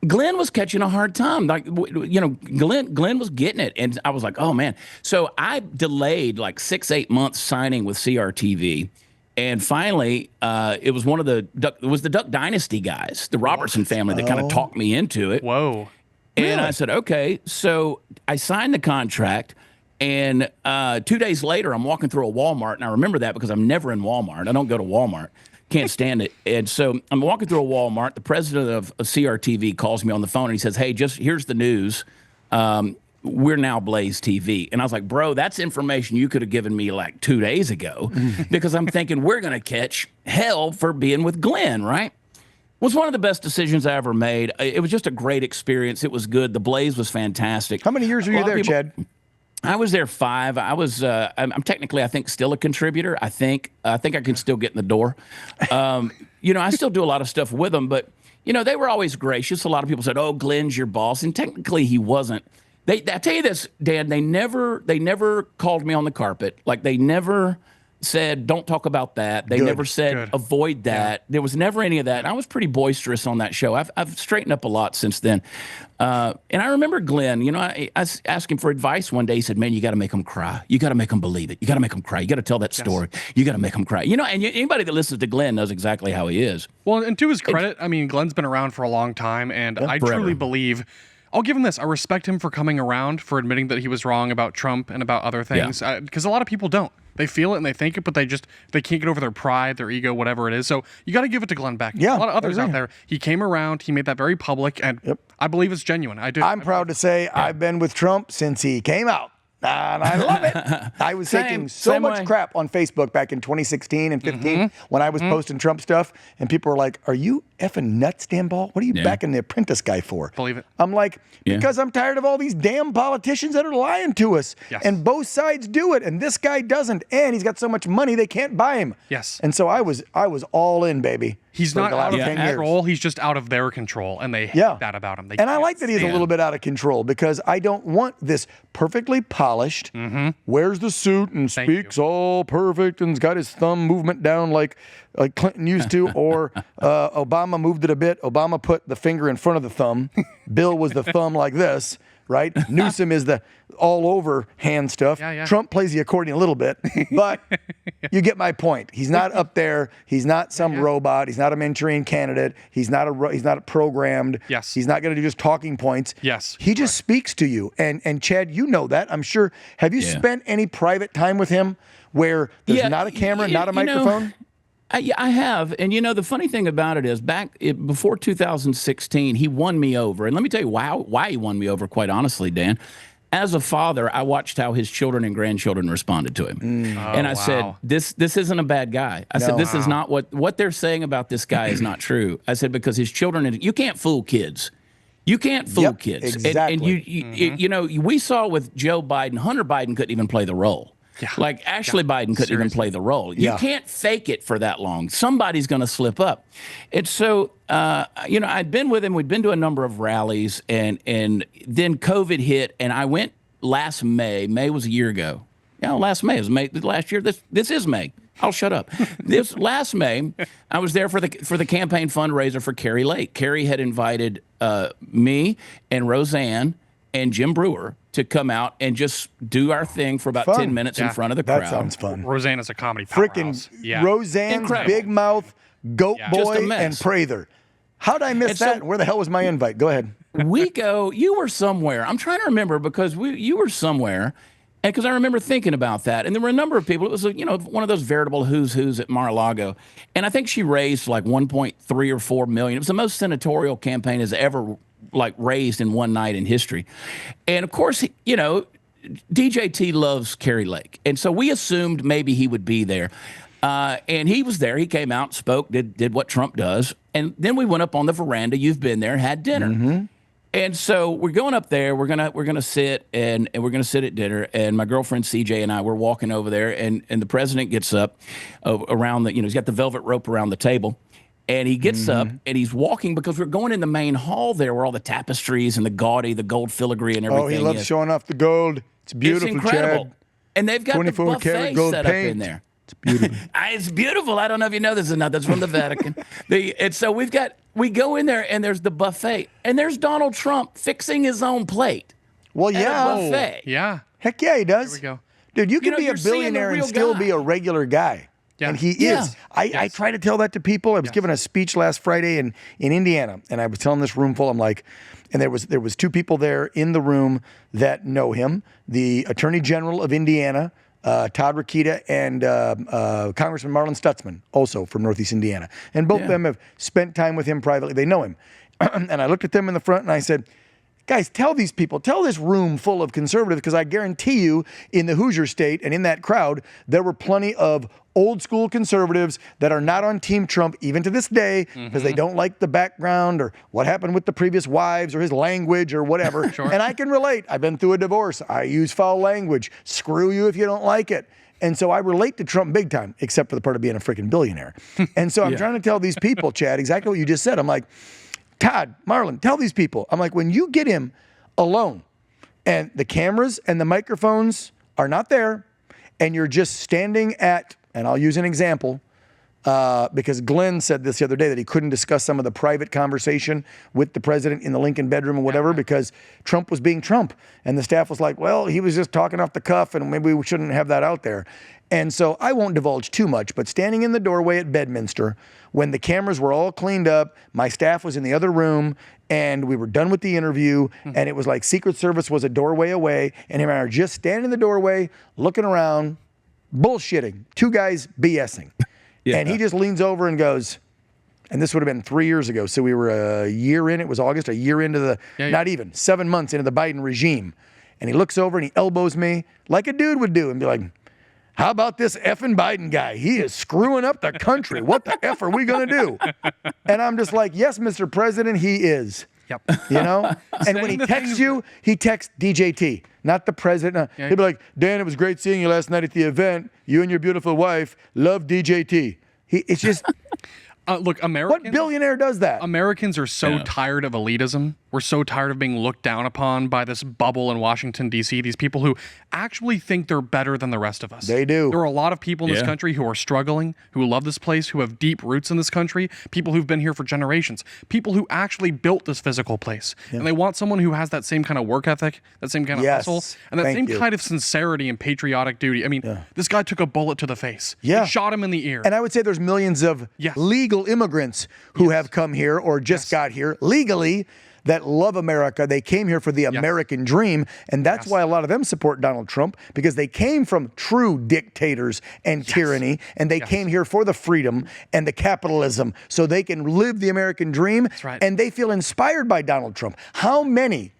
Glenn was catching a hard time. Like, Glenn was getting it. And I was like, oh, man. So I delayed like 6-8 months signing with CRTV. And finally, it was the Duck Dynasty guys, the Robertson family, that kind of talked me into it. Whoa. And I said, okay. So I signed the contract. And 2 days later, I'm walking through a Walmart. And I remember that because I'm never in Walmart. I don't go to Walmart. Can't stand it. And so I'm walking through a Walmart. The president of CRTV calls me on the phone and he says, hey, here's the news. We're now Blaze TV. And I was like, bro, that's information you could have given me like 2 days ago, because I'm thinking we're going to catch hell for being with Glenn, right? It was one of the best decisions I ever made. It was just a great experience. It was good. The Blaze was fantastic. How many years were you there, Chad? I was there 5. I was. I'm technically, I think, still a contributor. I think I can still get in the door. I still do a lot of stuff with them, but they were always gracious. A lot of people said, "Oh, Glenn's your boss," and technically, he wasn't. I tell you this, Dan. They never called me on the carpet. Like, they never said, "Don't talk about that." They never said, "Avoid that." There was never any of that. And I was pretty boisterous on that show. I've straightened up a lot since then. And I remember Glenn, I asked him for advice one day. He said, man, you got to make them cry. You got to make them believe it. You got to make them cry. You got to tell that story. You got to make them cry. And anybody that listens to Glenn knows exactly how he is. Well, and to his credit, Glenn's been around for a long time, and I truly believe, I'll give him this. I respect him for coming around, for admitting that he was wrong about Trump and about other things, because a lot of people don't. They feel it and they think it, but they can't get over their pride, their ego, whatever it is. So you got to give it to Glenn Beck. Yeah, a lot of others out there. He came around. He made that very public, and I believe it's genuine. I do. I'm proud to say I've been with Trump since he came out. And I love it. I was taking so much crap on Facebook back in 2016 and 15 when I was posting Trump stuff, and people were like, are you effing nuts, Dan Ball? What are you backing the Apprentice guy for? Believe it. I'm like, because I'm tired of all these damn politicians that are lying to us. Yes. And both sides do it, and this guy doesn't. And he's got so much money they can't buy him. Yes. And so I was all in, baby. He's not out of control. He's just out of their control, and they hate that about him. And I like that he's a little bit out of control, because I don't want this perfectly polished, wears the suit and speaks all perfect and's got his thumb movement down like Clinton used to, or Obama moved it a bit. Obama put the finger in front of the thumb. Bill was the thumb like this, right? Newsom is the all over hand stuff. Trump plays the accordion a little bit, but you get my point. He's not up there. He's not some robot. He's not a Manchurian candidate. He's not programmed. Yes. He's not going to do just talking points. Yes. He just speaks to you. And Chad, you know that, I'm sure. Have you spent any private time with him where there's not a camera, not a microphone? I have. And, the funny thing about it is before 2016, he won me over. And let me tell you why he won me over, quite honestly, Dan. As a father, I watched how his children and grandchildren responded to him. And I said, this isn't a bad guy. I said, this is not what they're saying about this guy is not true. I said, because his children, you can't fool kids. You can't fool kids. Exactly. And we saw with Joe Biden, Hunter Biden couldn't even play the role. Yeah. Like Ashley Biden couldn't even play the role. You can't fake it for that long. Somebody's going to slip up. And so, I'd been with him. We'd been to a number of rallies, and then COVID hit, and I went last May. May was a year ago. Last May. It was May last year. This is May. I'll shut up. This last May, I was there for the campaign fundraiser for Carrie Lake. Carrie had invited me and Roseanne and Jim Brewer to come out and just do our thing for about 10 minutes in front of the crowd. That sounds fun. Roseanne is a comedy powerhouse. Roseanne's big mouth, Goat Boy, and Prather. How did I miss that? Where the hell was my invite? Go ahead. You were somewhere. I'm trying to remember, because you were somewhere. And because I remember thinking about that. And there were a number of people. It was, one of those veritable who's at Mar-a-Lago. And I think she raised like 1.3 or 4 million. It was the most senatorial campaign has ever raised in one night in history. And of course, DJT loves Carrie Lake. And so we assumed maybe he would be there. And he was there. He came out, spoke, did what Trump does. And then we went up on the veranda. You've been there, had dinner. And so we're going up there. We're gonna sit and we're gonna sit at dinner. And my girlfriend CJ and I were walking over there, and the president gets up around he's got the velvet rope around the table. And he gets up and he's walking, because we're going in the main hall there where all the tapestries and the gold filigree and everything. Oh, he loves showing off the gold. It's beautiful, it's incredible. Chad. And they've got the buffet set up in there. It's beautiful. It's beautiful. I don't know if you know this or not. That's from the Vatican. And so we go in there and there's the buffet and there's Donald Trump fixing his own plate. Well, at yeah. a buffet. Yeah. Heck yeah, he does. Here we go. Dude, you can be a you're seeing the billionaire and real still guy. be a regular guy. Yeah. And he Yeah. is. I try to tell that to people. I was giving a speech last Friday in Indiana, and I was telling this room full, I'm like, and there was two people there in the room that know him, the Attorney General of Indiana, Todd Rokita, and Congressman Marlon Stutzman, also from Northeast Indiana. And both of them have spent time with him privately. They know him. And I looked at them in the front and I said, guys, tell these people, tell this room full of conservatives, because I guarantee you in the Hoosier state and in that crowd, there were plenty of old school conservatives that are not on Team Trump even to this day because they don't like the background or what happened with the previous wives or his language or whatever. Sure. And I can relate. I've been through a divorce. I use foul language. Screw you if you don't like it. And so I relate to Trump big time, except for the part of being a freaking billionaire. And so I'm trying to tell these people, Chad, exactly what you just said. I'm like, Todd, Marlon, tell these people. I'm like, when you get him alone and the cameras and the microphones are not there and you're just standing at, and I'll use an example, because Glenn said this the other day that he couldn't discuss some of the private conversation with the president in the Lincoln bedroom or whatever because Trump was being Trump. And the staff was like, well, he was just talking off the cuff and maybe we shouldn't have that out there. And so I won't divulge too much, but standing in the doorway at Bedminster, when the cameras were all cleaned up, my staff was in the other room, and we were done with the interview, and it was like Secret Service was a doorway away, and him and I are just standing in the doorway, looking around, bullshitting, two guys BSing. And he just leans over and goes, and this would have been 3 years ago, so we were a year in, it was August, a year into the, not even, 7 months into the Biden regime. And he looks over and he elbows me like a dude would do and be like, how about this effing Biden guy? He is screwing up the country. What the F are we going to do? And I'm just like, yes, Mr. President, he is. Yep. You know? And when he texts you, he texts DJT, not the president. He'll be like, Dan, it was great seeing you last night at the event. You and your beautiful wife love DJT. It's just... Look, Americans... What billionaire does that? Americans are so tired of elitism. We're so tired of being looked down upon by this bubble in Washington, D.C., these people who actually think they're better than the rest of us. They do. There are a lot of people in this country who are struggling, who love this place, who have deep roots in this country, people who've been here for generations, people who actually built this physical place. And they want someone who has that same kind of work ethic, that same kind of hustle, and that same kind of sincerity and patriotic duty. I mean, this guy took a bullet to the face. Yeah. He shot him in the ear. And I would say there's millions of legal immigrants who have come here or just got here legally that love America. They came here for the American dream. And that's why a lot of them support Donald Trump, because they came from true dictators and tyranny. And they came here for the freedom and the capitalism so they can live the American dream. That's right. And they feel inspired by Donald Trump. How many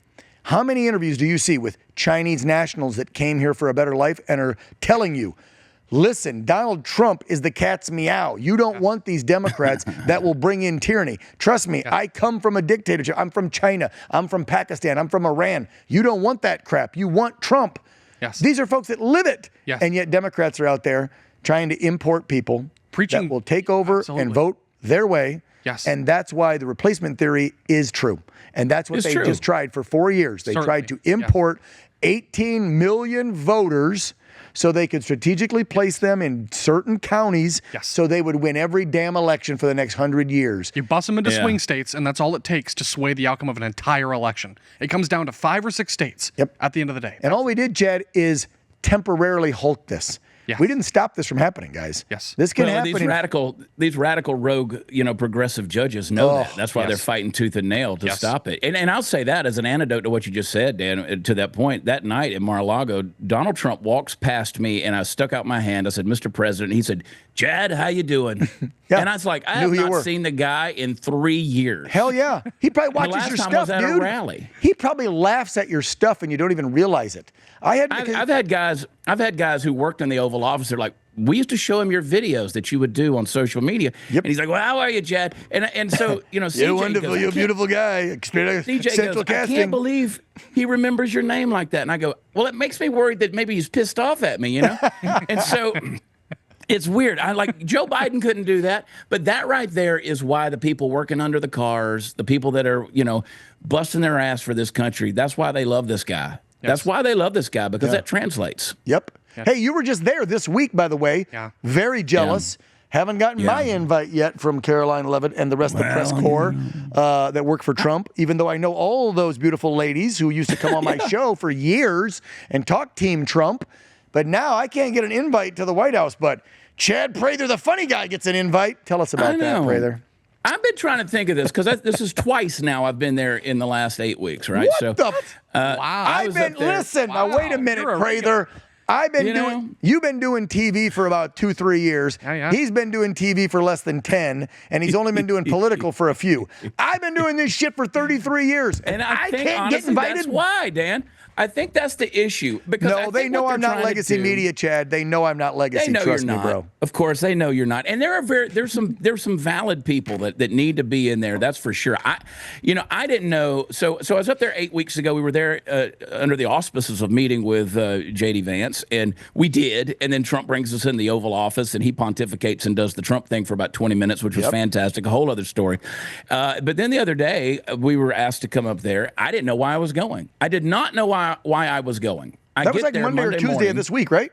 interviews do you see with Chinese nationals that came here for a better life and are telling you, listen, Donald Trump is the cat's meow. You don't want these Democrats that will bring in tyranny. Trust me, I come from a dictatorship. I'm from China. I'm from Pakistan. I'm from Iran. You don't want that crap. You want Trump. Yes. These are folks that live it. Yes. And yet Democrats are out there trying to import people that will take over and vote their way. Yes. And that's why the replacement theory is true. And that's what they just tried for 4 years. They tried to import 18 million voters so they could strategically place them in certain counties so they would win every damn election for the next 100 years. You bust them into swing states, and that's all it takes to sway the outcome of an entire election. It comes down to 5 or 6 states at the end of the day. And all we did, Chad, is temporarily halt this. We didn't stop this from happening, guys. This can happen. These radical rogue, progressive judges know that. That's why they're fighting tooth and nail to stop it. And I'll say that as an antidote to what you just said, Dan, to that point. That night in Mar-a-Lago, Donald Trump walks past me, and I stuck out my hand. I said, Mr. President. He said, Chad, how you doing? And I was like, I have not seen the guy in 3 years. Hell yeah. He probably watches your stuff, dude. dude. A rally. He probably laughs at your stuff and you don't even realize it. I've had guys who worked in the Oval Office. They're like, we used to show him your videos that you would do on social media. And he's like, well, how are you, Chad? And so, CJ you're wonderful. Goes, you're a beautiful guy. CJ Central goes, casting. I can't believe he remembers your name like that. And I go, well, it makes me worried that maybe he's pissed off at me, And so it's weird. Joe Biden couldn't do that. But that right there is why the people working under the cars, the people that are, busting their ass for this country, that's why they love this guy. That's why they love this guy, because that translates. Yep. Hey, you were just there this week, by the way. Yeah. Very jealous. Haven't gotten my invite yet from Caroline Levitt and the rest of the press corps that work for Trump, even though I know all those beautiful ladies who used to come on my show for years and talk Team Trump. But now I can't get an invite to the White House. But Chad Prather, the funny guy, gets an invite. Tell us about that, Prather. I've been trying to think of this because this is twice now I've been there in the last 8 weeks, right? What the? Wow. Listen, now wait a minute, Prather. You've been doing TV for about 2-3 years. Yeah. He's been doing TV for less than 10, and he's only been doing political for a few. I've been doing this shit for 33 years, and I think, can't honestly, get invited. That's why, Dan. I think that's the issue. Because No, they know I'm not legacy media, Chad. They know I'm not legacy. They know Trust you're me, not. bro. Of course, they know you're not. And there's some valid people that need to be in there. That's for sure. I didn't know. So I was up there 8 weeks ago. We were there under the auspices of meeting with J.D. Vance, and we did. And then Trump brings us in the Oval Office, and he pontificates and does the Trump thing for about 20 minutes, which was fantastic. A whole other story. But then the other day, we were asked to come up there. I didn't know why I was going. I did not know why I was going. That was like Monday or Tuesday of this week, right?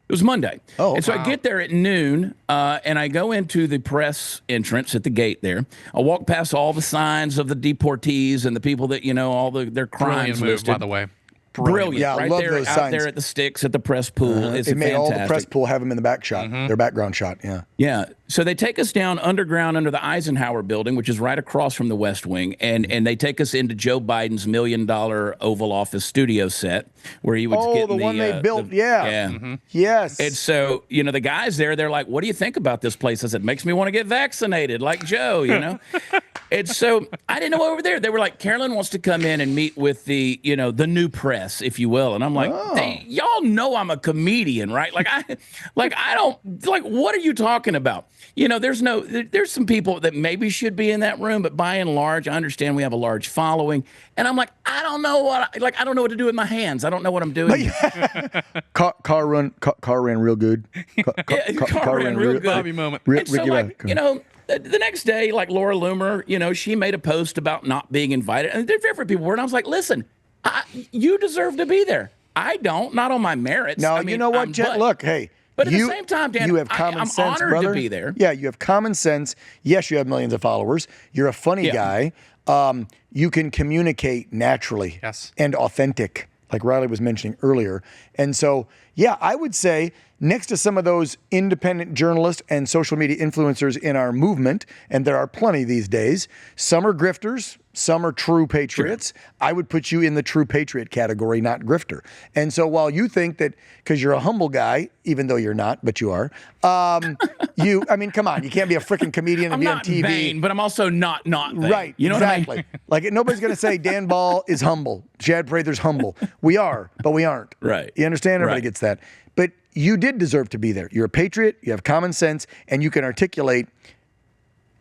It was Monday. Oh, and so I get there at noon, and I go into the press entrance at the gate there. I walk past all the signs of the deportees and the people that, all their crimes move, listed. by the way. Brilliant. Yeah, I right love there those out signs. there at the sticks at the press pool. It's It made fantastic. all the press pool have them in the back shot, their background shot. Yeah. Yeah. So they take us down underground under the Eisenhower building, which is right across from the West Wing. And they take us into Joe Biden's $1 million Oval Office studio set where he was getting the one they built. Yes. And so, the guys there, they're like, what do you think about this place? I said, makes me want to get vaccinated like Joe, And so I didn't know over there. They were like, Carolyn wants to come in and meet with the new press, if you will. And I'm like, y'all know I'm a comedian, right? What are you talking about? There's some people that maybe should be in that room, but by and large, I understand we have a large following. And I'm like, I don't know I don't know what to do with my hands. I don't know what I'm doing. Car ran real good. Car ran real good. Bobby moment. And so, the next day, like Laura Loomer, she made a post about not being invited. And different people were. And I was like, listen, you deserve to be there. I don't, not on my merits. Now, you know what, Jet? Look, hey. But at the same time, Dan, you have common I'm sense, honored brother. to be there. Yeah, you have common sense. Yes, you have millions of followers. You're a funny guy. You can communicate naturally and authentic, like Riley was mentioning earlier. And so, yeah, I would say next to some of those independent journalists and social media influencers in our movement, and there are plenty these days, some are grifters, some are true patriots. Sure. I would put you in the true patriot category, not grifter. And so while you think that, because you're a humble guy, even though you're not, but you are, come on, you can't be a freaking comedian and be on TV. I'm not vain, but I'm also not vain. Right, you know exactly. what I mean? Like, nobody's going to say Dan Ball is humble, Chad Prather's humble. We are, but we aren't. Right. You understand? Everybody gets that. But you did deserve to be there. You're a patriot, you have common sense, and you can articulate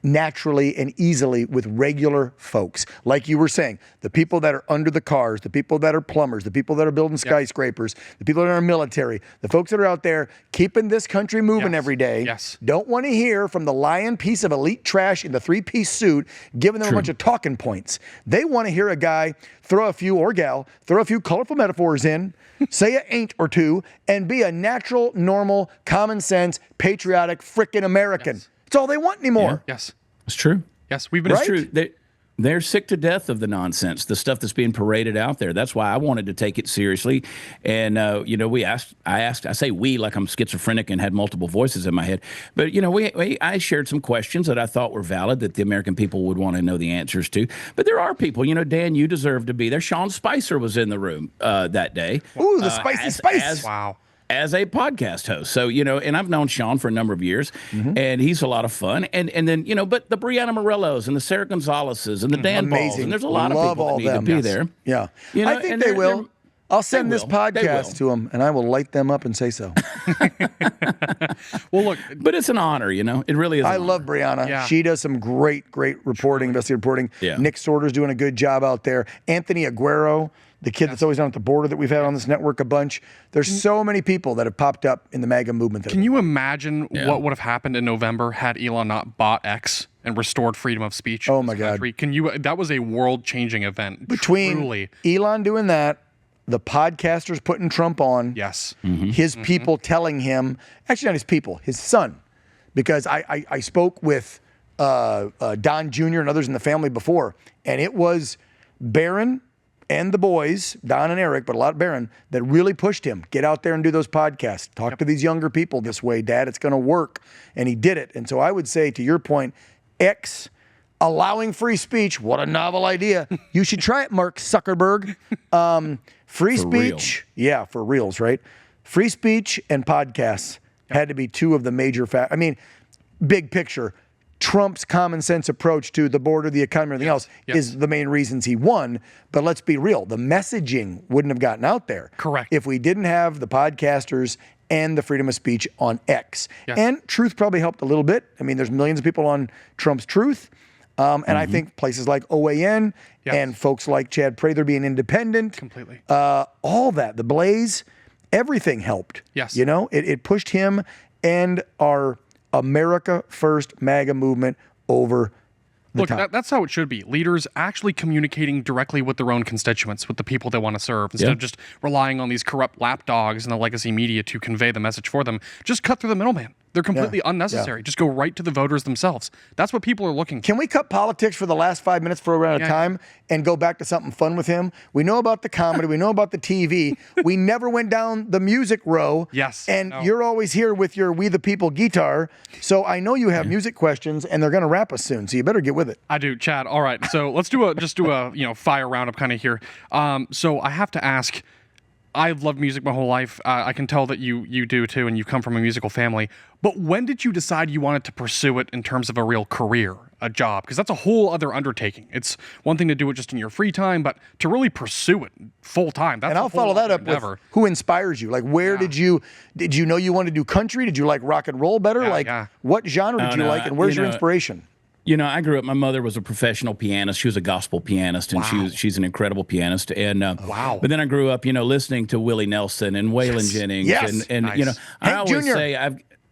naturally and easily with regular folks. Like you were saying, the people that are under the cars, the people that are plumbers, the people that are building skyscrapers, the people that are military, the folks that are out there keeping this country moving every day, don't want to hear from the lying piece of elite trash in the three-piece suit giving them a bunch of talking points. They want to hear a guy throw a few colorful metaphors in, say an ain't or two, and be a natural, normal, common sense, patriotic, frickin' American. That's all they want anymore. Yeah. Yes. It's true. Yes, we've been It's true. They're sick to death of the nonsense, the stuff that's being paraded out there. That's why I wanted to take it seriously. And, I say we like I'm schizophrenic and had multiple voices in my head. But, I shared some questions that I thought were valid that the American people would want to know the answers to. But there are people, Dan, you deserve to be there. Sean Spicer was in the room that day. Ooh, the spicy spice. Wow. As a podcast host. So, and I've known Sean for a number of years, and he's a lot of fun. And then, but the Brianna Morellos and the Sarah Gonzalez's and the Dan Balls, and there's a lot of people that need to be there. Yeah. I think they will. I'll send this podcast to them, and I will light them up and say so. Well, look. But it's an honor, It really is. I love Brianna. Yeah. She does some great reporting, investigative reporting. Yeah. Nick Sorter's doing a good job out there. Anthony Aguero, the kid that's always down at the border that we've had on this network a bunch. There's so many people that have popped up in the MAGA movement. Can you imagine what would have happened in November had Elon not bought X and restored freedom of speech? Oh my God! That was a world-changing event. Between truly. Elon doing that, the podcasters putting Trump on. Yes. His people telling him, actually not his people, his son, because I spoke with Don Jr. and others in the family before, and it was Barron and the boys, Don and Eric, but a lot of Barron, that really pushed him. Get out there and do those podcasts. Talk to these younger people this way, Dad. It's going to work. And he did it. And so I would say, to your point, X allowing free speech, what a novel idea. You should try it, Mark Zuckerberg. Free speech. Yeah, for reals, right? Free speech and podcasts had to be two of the major factors. I mean, big picture. Trump's common sense approach to the border, the economy, everything else is the main reasons he won. But let's be real. The messaging wouldn't have gotten out there. Correct. If we didn't have the podcasters and the freedom of speech on X. Yes. And Truth probably helped a little bit. I mean, there's millions of people on Trump's Truth. And I think places like OAN and folks like Chad Prather being independent. Completely. All that, the Blaze, everything helped. Yes. You know, it pushed him and our America First MAGA movement over the Look, top. that's how it should be. Leaders actually communicating directly with their own constituents, with the people they want to serve, instead of just relying on these corrupt lapdogs and the legacy media to convey the message for them. Just cut through the middleman. They're completely unnecessary. Just go right to the voters themselves. That's what people are looking for. Can we cut politics for the last 5 minutes for around a time and go back to something fun with him? We know about the comedy. We know about the TV. We never went down the music row. Yes. And you're always here with your We the People guitar. So I know you have music questions, and they're going to wrap us soon. So you better get with it. I do, Chad. All right. So let's do a fire roundup kind of here. So I have to ask. I've loved music my whole life. I can tell that you do too, and you come from a musical family. But when did you decide you wanted to pursue it in terms of a real career, a job? Because that's a whole other undertaking. It's one thing to do it just in your free time, but to really pursue it full time, that's and I'll follow that up with who inspires you. Like, where did you know you wanted to do country? Did you like rock and roll better? What genre did you like, and where's your inspiration? You know, I grew up, my mother was a professional pianist. She was a gospel pianist, and she's an incredible pianist. And but then I grew up, listening to Willie Nelson and Waylon Jennings. And Nice. I always say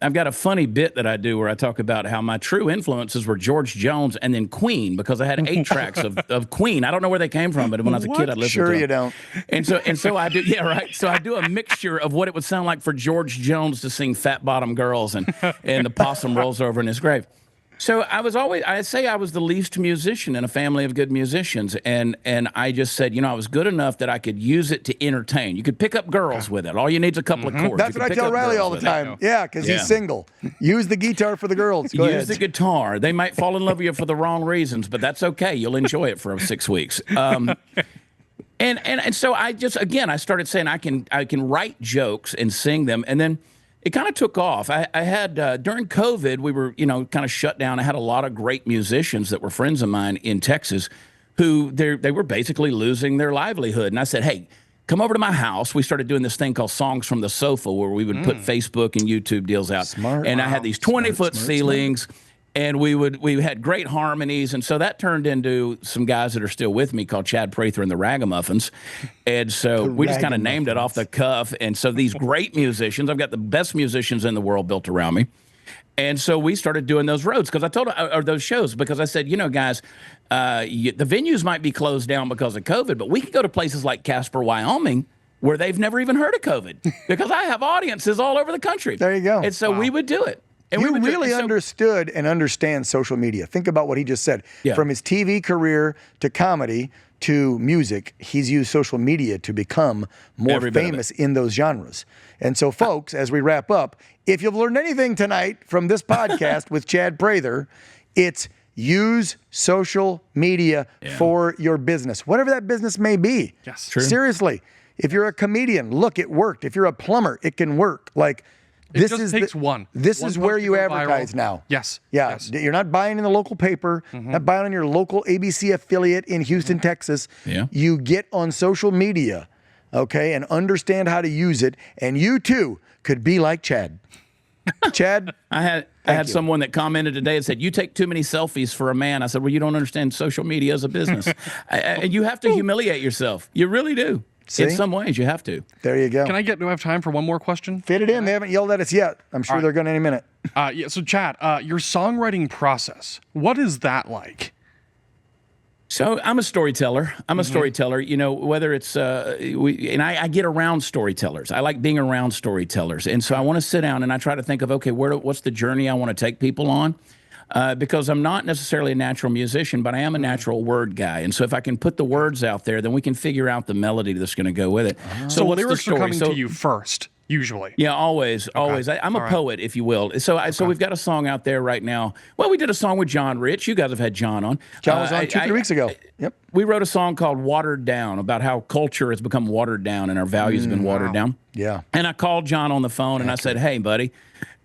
I've got a funny bit that I do where I talk about how my true influences were George Jones and then Queen, because I had 8 tracks of Queen. I don't know where they came from, but when I was a kid, I'd listen to them. Sure you don't. And so I do, So I do a mixture of what it would sound like for George Jones to sing Fat Bottom Girls and the possum rolls over in his grave. So I say I was the least musician in a family of good musicians. And I just said, I was good enough that I could use it to entertain. You could pick up girls with it. All you need is a couple of chords. That's what I tell Riley all the time. Yeah, because he's single. Use the guitar for the girls. Use the guitar. They might fall in love with you for the wrong reasons, but that's okay. You'll enjoy it for 6 weeks. And so I started saying I can write jokes and sing them, and then it kind of took off. I had, during COVID, we were, kind of shut down. I had a lot of great musicians that were friends of mine in Texas who they were basically losing their livelihood. And I said, hey, come over to my house. We started doing this thing called Songs from the Sofa, where we would put Facebook and YouTube deals out. Smart. And I had these 20-foot ceilings. And we had great harmonies, and so that turned into some guys that are still with me called Chad Prather and the Ragamuffins. And so we just kind of named it off the cuff. And so these great musicians, I've got the best musicians in the world built around me. And so we started doing those roads because I told or those shows because I said, guys, the venues might be closed down because of COVID, but we can go to places like Casper, Wyoming, where they've never even heard of COVID because I have audiences all over the country. There you go. And so we would do it. And you really understood and understand social media. Think about what he just said. Yeah. From his TV career to comedy to music, he's used social media to become more famous in those genres. And so, folks, as we wrap up, if you've learned anything tonight from this podcast with Chad Prather, it's use social media for your business, whatever that business may be. Yes, true. Seriously, if you're a comedian, look, it worked. If you're a plumber, it can work. This takes one. This One is where post you to go advertise viral. now. Yes. Yeah. Yes. You're not buying in the local paper, not buying on your local ABC affiliate in Houston, Texas. Yeah. You get on social media, okay, and understand how to use it. And you too could be like Chad. Chad, I had someone that commented today and said, "You take too many selfies for a man." I said, "Well, you don't understand social media as a business. And you have to humiliate yourself. You really do. See? In some ways, you have to." there you go. Do I have time for one more question? Fit it in. They haven't yelled at us yet. I'm sure they're going to any minute. So Chad, your songwriting process, what is that like? So I'm a storyteller. I'm a storyteller. You know, whether it's I get around storytellers. I like being around storytellers, and so I want to sit down and I try to think of, okay, what's the journey I want to take people on. Because I'm not necessarily a natural musician, but I am a natural word guy. And so if I can put the words out there, then we can figure out the melody that's going to go with it. So what's the lyrics story? are coming to you first, usually. Yeah, always. I'm a poet, if you will. So we've got a song out there right now. Well, we did a song with John Rich. You guys have had John on. John was on 2-3 weeks ago. Yep. We wrote a song called Watered Down about how culture has become watered down and our values have been watered down. Yeah. And I called John on the phone and I said, hey, buddy.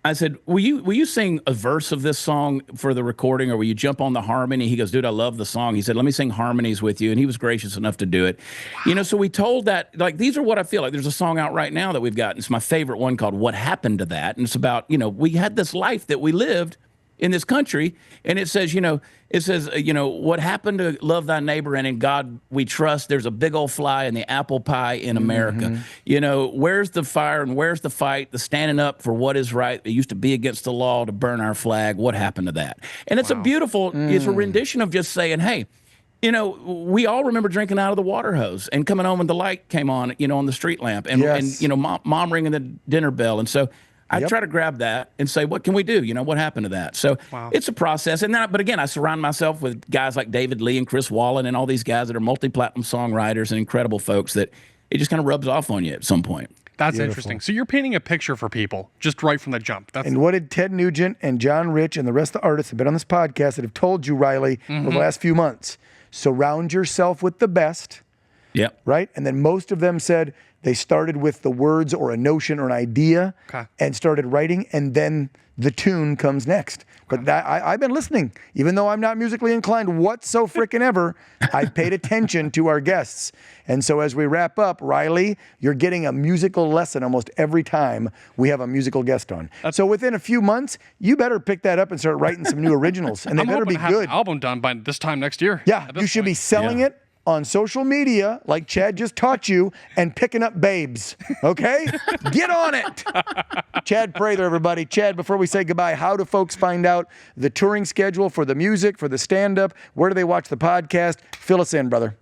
I said, will you sing a verse of this song for the recording, or will you jump on the harmony? He goes, dude, I love the song. He said, let me sing harmonies with you. And he was gracious enough to do it. Wow. You know, so we told that, like, these are what I feel like. There's a song out right now that we've got. It's my favorite one called What Happened to That? And it's about, you know, we had this life that we lived in this country. And it says, what happened to love thy neighbor, and in God we trust. There's a big old fly in the apple pie in America. You know, where's the fire and where's the fight, the standing up for what is right? It used to be against the law to burn our flag. What happened to that? And it's a beautiful, it's a rendition of just saying, hey, you know, we all remember drinking out of the water hose and coming home when the light came on, you know, on the street lamp, and, and you know, mom ringing the dinner bell. And so I try to grab that and say, what can we do? You know, what happened to that? So it's a process. And then, but again, I surround myself with guys like David Lee and Chris Wallen and all these guys that are multi-platinum songwriters and incredible folks that it just kind of rubs off on you at some point. That's interesting. So you're painting a picture for people just right from the jump. And what did Ted Nugent and John Rich and the rest of the artists have been on this podcast that have told you, Riley, over the last few months? Surround yourself with the best. Yep. Right? And then most of them said they started with the words or a notion or an idea and started writing, and then the tune comes next. But that, I've been listening. Even though I'm not musically inclined whatsoever, I've paid attention to our guests. And so as we wrap up, Riley, you're getting a musical lesson almost every time we have a musical guest on. So within a few months, you better pick that up and start writing some new originals. And they better be good. An album done by this time next year. Yeah, you should be selling it on social media, like Chad just taught you, and picking up babes, okay? Get on it. Chad Prather, everybody. Chad, before we say goodbye, how do folks find out the touring schedule for the music, for the stand-up? Where do they watch the podcast? Fill us in, brother.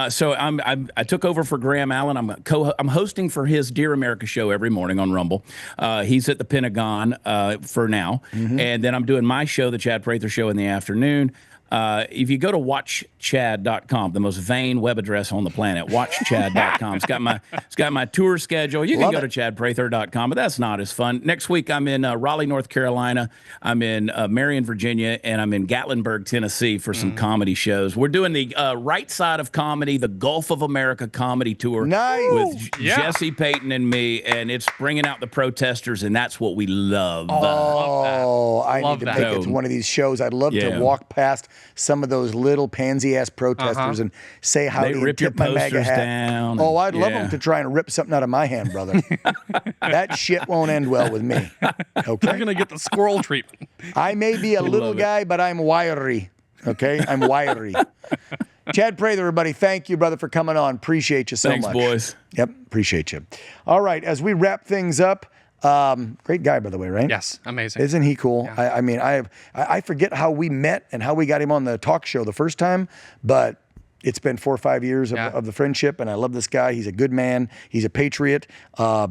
So I took over for Graham Allen. I'm hosting for his Dear America show every morning on Rumble. He's at the Pentagon for now, and then I'm doing my show, the Chad Prather Show, in the afternoon. If you go to watchchad.com, the most vain web address on the planet, watchchad.com. It's got my tour schedule. You can go to chadprather.com, but that's not as fun. Next week, I'm in Raleigh, North Carolina. I'm in Marion, Virginia, and I'm in Gatlinburg, Tennessee for some comedy shows. We're doing the right side of comedy, the Gulf of America comedy tour with Jesse Payton and me, and it's bringing out the protesters, and that's what we love. I need to make it to one of these shows. I'd love to walk past some of those little pansy-ass protesters and say howdy and tip my MAGA hat. Down I'd love them to try and rip something out of my hand, brother. That shit won't end well with me. Okay? You're going to get the squirrel treatment. I may be a little guy, but I'm wiry. Okay? I'm wiry. Chad Prather, everybody, thank you, brother, for coming on. Appreciate you so much. Thanks, boys. Yep, appreciate you. All right, as we wrap things up, great guy, by the way, right? Yes, amazing. Isn't he cool? Yeah. I mean, I forget how we met and how we got him on the talk show the first time, but it's been 4 or 5 years of the friendship, and I love this guy. He's a good man. He's a patriot.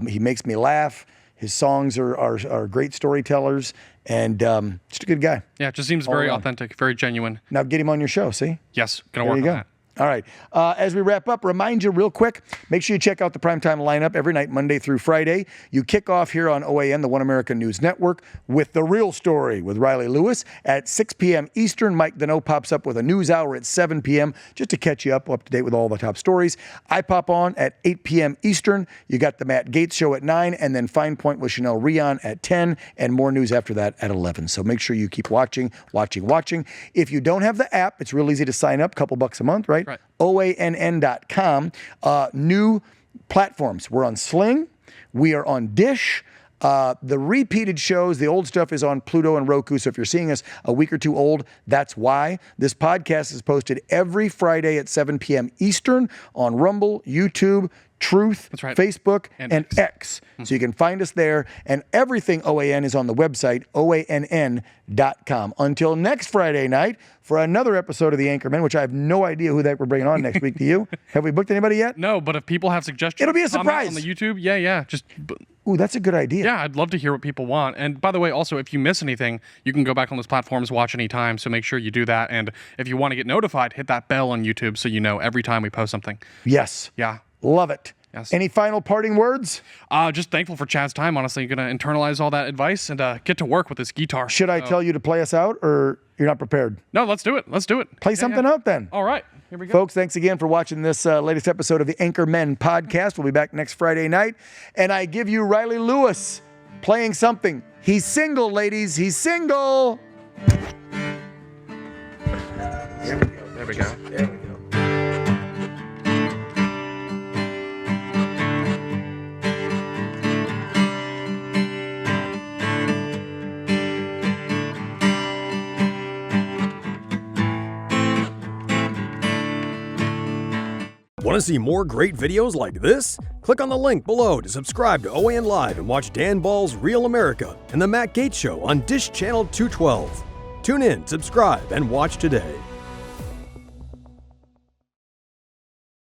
He makes me laugh. His songs are great storytellers, and just a good guy. Yeah, it just seems very authentic, very genuine. Now get him on your show, see? Yes, going to work on that. All right. As we wrap up, remind you real quick, make sure you check out the primetime lineup every night, Monday through Friday. You kick off here on OAN, the One American News Network, with The Real Story with Riley Lewis at 6 p.m. Eastern. Mike Deneau pops up with a news hour at 7 p.m. just to catch you up to date with all the top stories. I pop on at 8 p.m. Eastern. You got the Matt Gaetz Show at 9, and then Fine Point with Chanel Rion at 10, and more news after that at 11. So make sure you keep watching. If you don't have the app, it's real easy to sign up, couple bucks a month, right? OANN.com. New platforms. We're on Sling. We are on Dish. The repeated shows, the old stuff is on Pluto and Roku. So if you're seeing us a week or two old, that's why. This podcast is posted every Friday at 7 p.m. Eastern on Rumble, YouTube, Truth, That's right. Facebook, and X. So you can find us there. And everything OAN is on the website, oann.com. Until next Friday night for another episode of The Anchormen, which I have no idea who that we're bringing on next week. Do you? Have we booked anybody yet? No, but if people have suggestions, It'll be a comment surprise. on the YouTube. Yeah. Ooh, that's a good idea. Yeah, I'd love to hear what people want. And by the way, also, if you miss anything, you can go back on those platforms, watch anytime. So make sure you do that. And if you want to get notified, hit that bell on YouTube so you know every time we post something. Yes. Yeah. Love it. Yes. Any final parting words? Just thankful for Chad's time. Honestly, going to internalize all that advice and get to work with this guitar. Should I tell you to play us out, or you're not prepared? No, let's do it. Play something out then. All right. Here we go. Folks, thanks again for watching this latest episode of the Anchormen podcast. We'll be back next Friday night. And I give you Riley Lewis playing something. He's single, ladies. He's single. There we go. There we go. Want to see more great videos like this? Click on the link below to subscribe to OAN Live and watch Dan Ball's Real America and The Matt Gaetz Show on Dish Channel 212. Tune in, subscribe, and watch today.